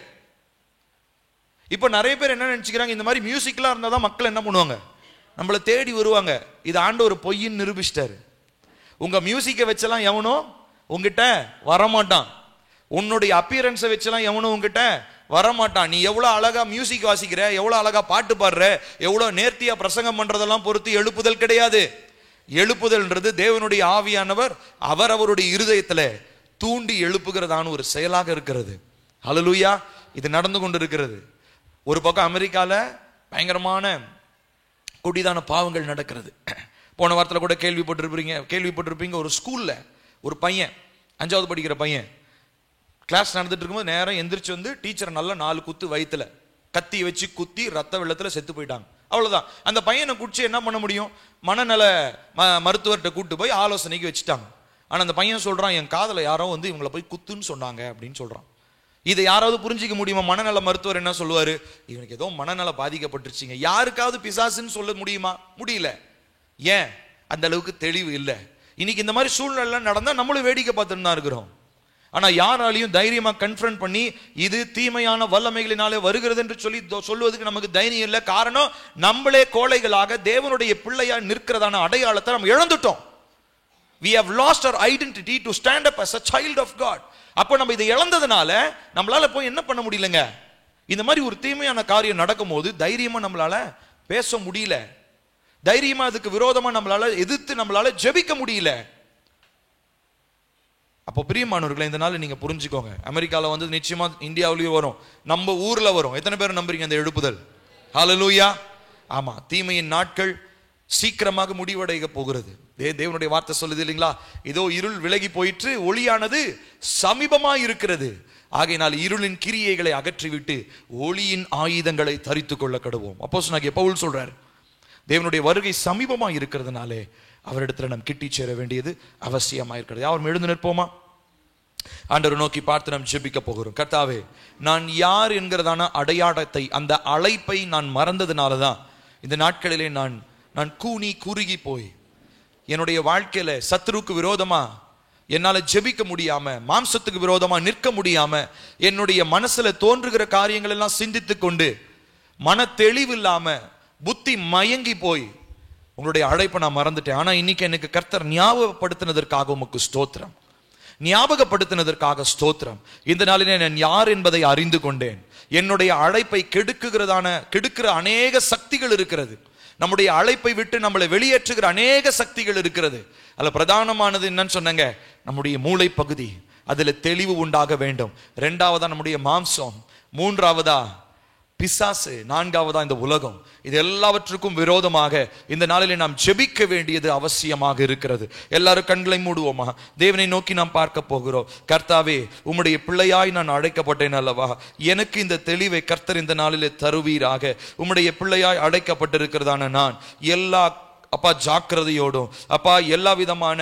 இப்போ நிறைய பேர் என்ன நினச்சிக்கிறாங்க, இந்த மாதிரி மியூசிக்லாம் இருந்தால் தான் மக்கள் என்ன பண்ணுவாங்க, நம்மளை தேடி வருவாங்க. இது ஆண்டவர் பொய்ன்னு நிரூபிச்சிட்டாரு. உங்கள் மியூசிக்கை வச்செல்லாம் எவனோ உங்ககிட்ட வரமாட்டான். உன்னுடைய அப்பியரன்ஸை வச்செல்லாம் எவனும் உங்ககிட்ட வரமாட்டான். நீ எவ்வளோ அழகா மியூசிக் வாசிக்கிற, எவ்வளோ அழகா பாட்டு பாடுற, எவ்வளோ நேர்த்தியா பிரசங்கம் பண்றதெல்லாம் பொறுத்து எழுப்புதல் கிடையாது. எழுப்புதல்ன்றது தேவனுடைய ஆவியானவர் அவருடைய இருதயத்துல தூண்டி எழுப்புகிறதான ஒரு செயலாக இருக்கிறது. ஹல்லேலூயா. இது நடந்து கொண்டு இருக்கிறது. ஒரு பக்கம் அமெரிக்கால பயங்கரமான கொடிதான பாவங்கள் நடக்கிறது. போன வாரத்தில் கூட கேள்விப்பட்டிருப்பீங்க. ஒரு ஸ்கூல்ல ஒரு பையன், 5வது படிக்கிற பையன், கிளாஸ் நடந்துட்டு இருக்கும்போது நேரம் எந்திரிச்சு வந்து டீச்சரை நல்லா 4 குத்து வயிற்றுல கத்தி வச்சு குத்தி ரத்த வெள்ளத்துல செத்து போயிட்டாங்க. அவ்வளவுதான். அந்த பையனை குடிச்சு என்ன பண்ண முடியும்? மனநல மருத்துவர்கிட்ட கூட்டு போய் ஆலோசனைக்கு வச்சுட்டாங்க. ஆனா அந்த பையன் சொல்றான், என் காதல யாரோ வந்து இவங்களை போய் குத்துன்னு சொன்னாங்க அப்படின்னு சொல்றான். இதை யாராவது புரிஞ்சிக்க முடியுமா? மனநல மருத்துவர் என்ன சொல்லுவாரு? இவனுக்கு ஏதோ மனநல பாதிக்கப்பட்டுருச்சுங்க. யாருக்காவது பிசாசுன்னு சொல்ல முடியுமா? முடியல. ஏன்? அந்த அளவுக்கு தெளிவு இல்லை. இன்னைக்கு இந்த மாதிரி சூழ்நிலை நடந்தா நம்மளும் வேடிக்கை பார்த்துட்டு தான் இருக்கிறோம். ஆனா யாராலையும் தைரியமா கன்ஃபரண்ட் பண்ணி இது தீமையான வல்லமைகளினாலே வருகிறது என்று சொல்லுவதற்கு நமக்கு தைரியம் இல்லை. காரணம், நம்மளே கோழைகளாக தேவனுடைய பிள்ளையா நிற்கிறதான அடையாளத்தை நம்ம இழந்துட்டோம். We have lost our identity to stand up as a child of God. அப்போ நம்ம இதை இழந்ததுனால நம்மளால போய் என்ன பண்ண முடியலங்க? இந்த மாதிரி ஒரு தீமையான காரியம் நடக்கும் போது தைரியமா நம்மளால பேச முடியல. தைரியமா அதுக்கு விரோதமா நம்மளால எதிர்த்து நம்மளால ஜெபிக்க முடியல. அப்போ பிரியமானவர்களே, இந்த நாள் நீங்க புரிஞ்சுக்கோங்க. அமெரிக்கால வந்து நிச்சயமா இந்தியாவிலேயும் வரும், நம்ம ஊர்ல வரும். எத்தனை பேர் நம்புறீங்க அந்த எழுப்புதல்? ஹல்லேலூயா. ஆமா, தீமையின் நாட்கள் சீக்கிரமாக முடிவடைய போகிறது. தேவனுடைய வார்த்தை சொல்லுது இல்லைங்களா? இதோ இருள் விலகி போயிற்று, ஒளியானது சமீபமாய் இருக்கிறது. ஆகையினால் இருளின் கிரியைகளை அகற்றிவிட்டு ஒளியின் ஆயுதங்களை தரித்துக் கொள்ள கடவோம். அப்போஸ்தலனாகிய பவுல் சொல்றார், தேவனுடைய வருகை சமீபமாய் இருக்கிறதுனாலே அவரிடத்துல நாம் கிட்டி சேர வேண்டியது அவசியமா இருக்கிறது. யாரும் எழுந்து நிற்போமா? ஆண்டவரை நோக்கி பார்த்து நாம் ஜெபிக்க போகிறோம். கர்த்தாவே, நான் யார் என்கிறதான அடையாளத்தை, அந்த அழைப்பை நான் மறந்ததுனாலதான் இந்த நாட்களிலே நான் கூனி குறுகி போய் என்னுடைய வாழ்க்கையில சத்துருக்கு விரோதமா என்னால ஜெபிக்க முடியாம, மாம்சத்துக்கு விரோதமா நிற்க முடியாம, என்னுடைய மனசுல தோன்றுகிற காரியங்கள் எல்லாம் சிந்தித்து கொண்டு மன தெளிவு இல்லாம புத்தி மயங்கி போய் உங்களுடைய அழைப்பை நான் மறந்துட்டேன். ஆனா இன்னைக்கு எனக்கு கர்த்தர் ஞாபகப்படுத்தினதற்காக உமக்கு ஸ்தோத்திரம். ஞாபகப்படுத்தினதற்காக ஸ்தோத்திரம். இந்த நாளிலே நான் யார் என்பதை அறிந்து கொண்டேன். என்னுடைய அழைப்பை கெடுக்கிற அநேக சக்திகள் இருக்கிறது. நம்முடைய அழைப்பை விட்டு நம்மளை வெளியேற்றுகிற அநேக சக்திகள் இருக்கிறது. அதுல பிரதானமானது என்னன்னு சொன்னாங்க, நம்முடைய மூளை பகுதி, அதுல தெளிவு உண்டாக வேண்டும். 2வதா நம்முடைய மாம்சம், 3வதா பிசாசு, 4வதா இந்த உலகம். இது எல்லாவற்றுக்கும் விரோதமாக இந்த நாளிலே நாம் ஜெபிக்க வேண்டியது அவசியமாக இருக்கிறது. எல்லாரும் கண்களை மூடுவோமா? தேவனை நோக்கி நாம் பார்க்க போகிறோம். கர்த்தாவே, உம்முடைய பிள்ளையாய் நான் அழைக்கப்பட்டேன் அல்லவா? எனக்கு இந்த தெளிவை கர்த்தர் இந்த நாளிலே தருவீராக. உம்முடைய பிள்ளையாய் அழைக்கப்பட்டிருக்கிறதான நான் எல்லா அப்பா ஜாக்கிரதையோடும், அப்பா எல்லா விதமான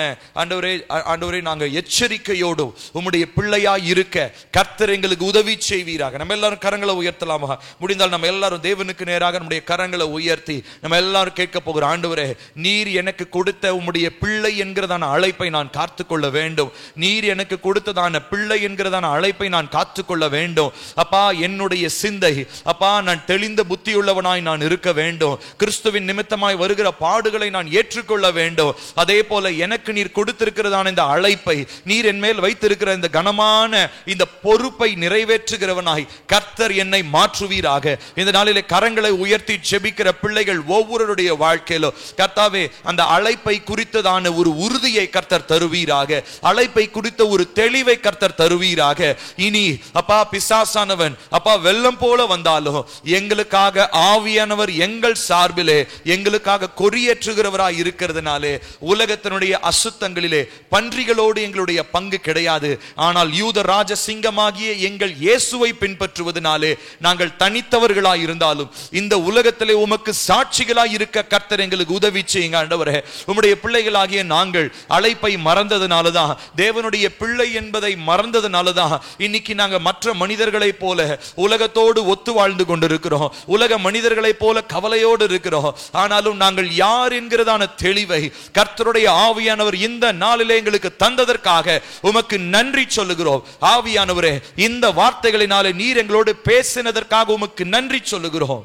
ஆண்டவரே நாங்க எச்சரிக்கையோடும் உம்முடைய பிள்ளையா இருக்க கர்த்தர் எங்களுக்கு உதவி செய்வீராக. நம்ம எல்லாரும் கரங்களை உயர்த்தலாமா? முடிந்தால் நம்ம எல்லாரும் தேவனுக்கு நேராக நம்முடைய கரங்களை உயர்த்தி நம்ம எல்லாரும் கேட்க போகிற, ஆண்டவரே, நீர் எனக்கு கொடுத்த உம்முடைய பிள்ளை என்கிறதான அழைப்பை நான் காத்துக்கொள்ள வேண்டும். நீர் எனக்கு கொடுத்ததான பிள்ளை என்கிறதான அழைப்பை நான் காத்துக்கொள்ள வேண்டும். அப்பா, என்னுடைய சிந்தை, அப்பா, நான் தெளிந்த புத்தியுள்ளவனாய் நான் இருக்க வேண்டும். கிறிஸ்துவின் நிமித்தமாய் வருகிற பாடுகள் நான் ஏற்றுக்கொள்ள வேண்டும். அதே போல எனக்கு நீர் கொடுத்திருக்கிறதான இந்த அழைப்பை, நீர் என் மேல் வைத்திருக்கிற இந்த கனமான இந்த பொறுப்பை நிறைவேற்றுகிறவனாய் கர்த்தர் என்னை மாற்றுவீராக. இந்த நாளிலே கரங்களை உயர்த்தி ஜெபிக்கிற பிள்ளைகள் ஒவ்வொருடைய வாழ்க்கையிலும் கர்த்தாவே, அந்த அழைப்பை குறித்ததான ஒரு உறுதியை கர்த்தர் தருவீராக. அழைப்பை குறித்த ஒரு தெளிவை கர்த்தர் தருவீராக. இனி அப்பா, பிசாசானவன் அப்பா வெள்ளம் போல வந்தாலும் எங்களுக்காக எங்களுக்காக ஆவியானவர் எங்கள் சார்பிலே எங்களுக்காக கொறியேற்றுகிறவராய் இருக்கிறதுனாலே உலகத்தினுடைய அசுத்தங்களிலே பன்றிகளோடு எங்களுடைய பங்கு கிடையாது. ஆனால் யூத ராஜ சிங்கமாகிய எங்கள் இயேசுவை பின்பற்றுவதனாலே நாங்கள் தனித்தவர்களாய் இருந்தாலும் இந்த உலகத்திலே உமக்கு சாட்சிகளாய் இருக்க கர்த்தர் எங்களுக்கு உதவி செய்யுங்க ஆண்டவரே. உம்முடைய பிள்ளைகளாகிய நாங்கள் அழைப்பை மறந்ததுனாலதான், தேவனுடைய பிள்ளை என்பதை மறந்ததுனாலதான் இன்னைக்கு நாங்க மற்ற மனிதர்களைப் போல உலகத்தோடு ஒத்து வாழ்ந்து கொண்டிருக்கிறோம். உலக மனிதர்களைப் போல கவலையோடு இருக்கிறோம். ஆனாலும் நாங்கள் யார் என்கிறதான தெளிவை கர்த்தருடைய ஆவியானவர் இந்த நாளிலே எங்களுக்கு தந்ததற்காக உமக்கு நன்றி சொல்லுகிறோம். ஆவியானவரே, இந்த வார்த்தைகளினாலே நீர் எங்களோடு பேசினதற்காக உமக்கு நன்றி சொல்லுகிறோம்.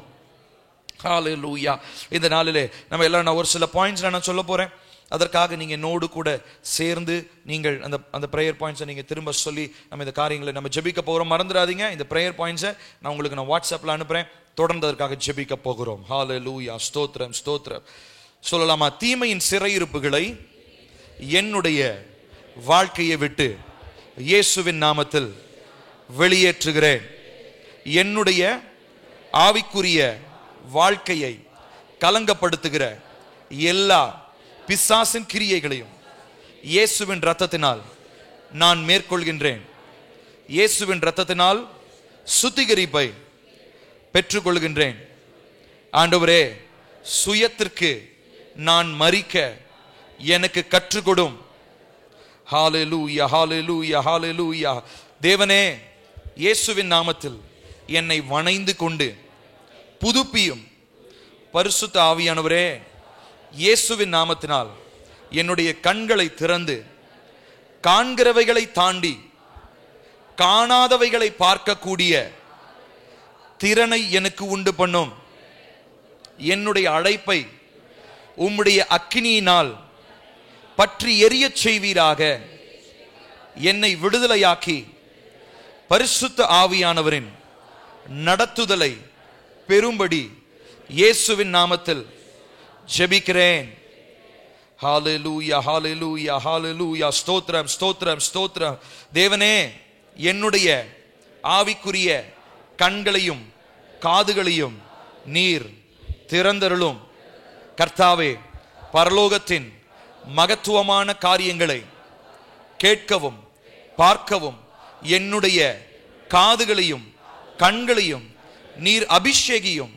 ஹல்லேலூயா. இந்த நாளிலே நம்ம எல்லாம் நான் ஒரு சில பாயிண்ட்ஸ் நான் சொல்ல போறேன். அதற்காக நீங்க என்னோடு கூட சேர்ந்து நீங்கள் அந்த பிரேயர் பாயிண்ட்ஸை நீங்க திரும்ப சொல்லி நம்ம இந்த காரியங்களை நம்ம ஜெபிக்க போகிறோம். மறந்துடாதீங்க, இந்த பிரேயர் பாயிண்ட்ஸை நான் உங்களுக்கு வாட்ஸ்அப்ல அனுப்புறேன். தொடர்ந்து அதற்காக ஜெபிக்க போகிறோம். ஹல்லேலூயா. ஸ்தோத்திரம் ஸ்தோத்திரம். சொல்லலாமா? தீமையின் சிறையிருப்புகளை என்னுடைய வாழ்க்கையை விட்டு இயேசுவின் நாமத்தில் வெளியேற்றுகிறேன். என்னுடைய ஆவிக்குரிய வாழ்க்கையை கலங்கப்படுத்துகிற எல்லா பிசாசின் கிரியைகளையும் இயேசுவின் இரத்தத்தினால் நான் மேற்கொள்கின்றேன். இயேசுவின் இரத்தத்தினால் சுத்திகரிப்பை பெற்றுக்கொள்கின்றேன். ஆண்டவரே, சுயத்திற்கு நான் மரிக்க எனக்கு கற்றுக்கொடும். ஹல்லேலூயா, ஹல்லேலூயா, ஹல்லேலூயா. தேவனே, இயேசுவின் நாமத்தில் என்னை வணைந்து கொண்டு புதுப்பியும். பரிசுத்த ஆவியானவரே, இயேசுவின் நாமத்தினால் என்னுடைய கண்களை திறந்து காண்கிறவைகளை தாண்டி காணாதவைகளை பார்க்கக்கூடிய திறனை எனக்கு உண்டு பண்ணும். என்னுடைய அழைப்பை உம்முடைய அக்கினியினால் பற்றி எரியச் செய்வீராக. என்னை விடுதலையாக்கி பரிசுத்த ஆவியானவரின் நடத்துதலை பெறும்படி இயேசுவின் நாமத்தில் ஜெபிக்கிறேன். ஹல்லேலூயா, ஹல்லேலூயா, ஹல்லேலூயா. ஸ்தோத்திரம் ஸ்தோத்திரம் ஸ்தோத்திரம். தேவனே, என்னுடைய ஆவிக்குரிய கண்களையும் காதுகளையும் நீர் திறந்தருளும். கர்த்தாவே, பரலோகத்தின் மகத்துவமான காரியங்களை கேட்கவும் பார்க்கவும் என்னுடைய காதுகளையும் கண்களையும் நீர் அபிஷேகியும்.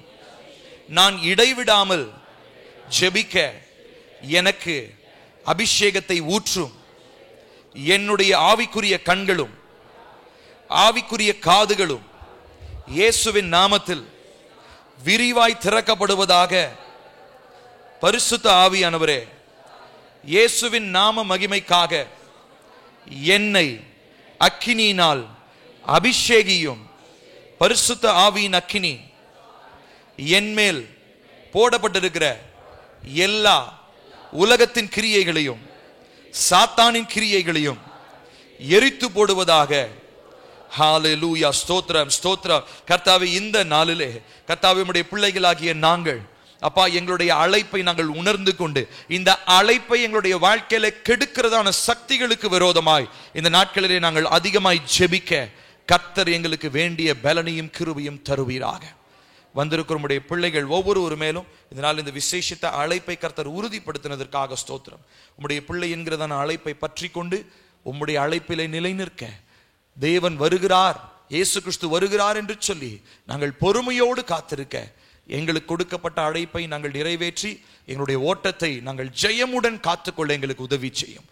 நான் இடைவிடாமல் ஜெபிக்க எனக்கு அபிஷேகத்தை ஊற்றும். என்னுடைய ஆவிக்குரிய கண்களும் ஆவிக்குரிய காதுகளும் இயேசுவின் நாமத்தில் விரிவாய் திறக்கப்படுவதாக. பரிசுத்த ஆவியானவரே, இயேசுவின் நாம மகிமைக்காக என்னை அக்கினியினால் அபிஷேகியும். பரிசுத்த ஆவியின் அக்கினி என்மேல் போடப்பட்டிருக்கிற எல்லா உலகத்தின் கிரியைகளையும் சாத்தானின் கிரியைகளையும் எரித்து போடுவதாக. ஹல்லேலூயா. ஸ்தோத்திரம் ஸ்தோத்திரம். கர்த்தாவே, இந்த நாளிலே கர்த்தாவே, உம்முடைய பிள்ளைகளாகிய நாங்கள் அப்பா, எங்களுடைய அழைப்பை நாங்கள் உணர்ந்து கொண்டு இந்த அழைப்பை எங்களுடைய வாழ்க்கையில கெடுக்கிறதான சக்திகளுக்கு விரோதமாய் இந்த நாட்களிலே நாங்கள் அதிகமாய் ஜெபிக்க கர்த்தர் எங்களுக்கு வேண்டிய பலனையும் கிருபையும் தருவீராக. வந்திருக்கிற உம்முடைய பிள்ளைகள் ஒவ்வொரு மேலும் இதனால் இந்த விசேஷித்த அழைப்பை கர்த்தர் உறுதிப்படுத்தினதற்காக ஸ்தோத்திரம். உம்முடைய பிள்ளை என்கிறதான அழைப்பை பற்றி கொண்டு உம்முடைய அழைப்பிலே நிலை நிற்க தேவன் வருகிறார், இயேசு கிறிஸ்து வருகிறார் என்று சொல்லி நாங்கள் பொறுமையோடு காத்திருக்க எங்களுக்கு கொடுக்கப்பட்ட அழைப்பை நாங்கள் நிறைவேற்றி எங்களுடைய ஓட்டத்தை நாங்கள் ஜெயமுடன் காத்துக்கொள்ள எங்களுக்கு உதவி செய்யும்.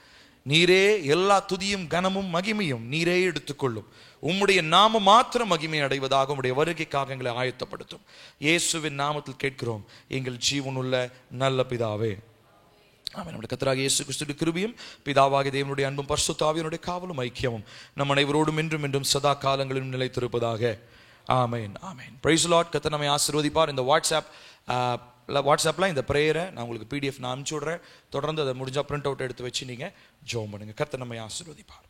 நீரே எல்லா துதியும் கனமும் மகிமையும் நீரே எடுத்துக்கொள்ளும். உம்முடைய நாம மாத்திரம் மகிமை அடைவதாக உம்முடைய வருகைக்காக எங்களை ஆயத்தப்படுத்தும். இயேசுவின் நாமத்தில் கேட்கிறோம் எங்கள் ஜீவனுள்ள நல்ல பிதாவே, ஆமென். நம்முடைய கர்த்தராகிய இயேசு கிறிஸ்துவின் கிருபையும் பிதாவாகிய தேவனுடைய அன்பும் பரிசுத்த ஆவியானுடைய காவலும் ஐக்கியமும் நம் அனைவரோடும் என்றும் என்றும் சதா காலங்களிலும் நிலைத்திருப்பதாக. ஆமென், ஆமென். Praise the Lord. கர்த்தர் நம்மை ஆசீர்வதிப்பார். இந்த வாட்ஸ்அப்பில் இந்த ப்ரேயரை நான் உங்களுக்கு PDF நான் அனுப்பிச்சு விடுறேன். தொடர்ந்து அதை முடிஞ்சா பிரிண்ட் அவுட் எடுத்து வச்சு நீங்கள் ஜெபம் பண்ணுங்க. கர்த்தர் நம்மை ஆசீர்வதிப்பார்.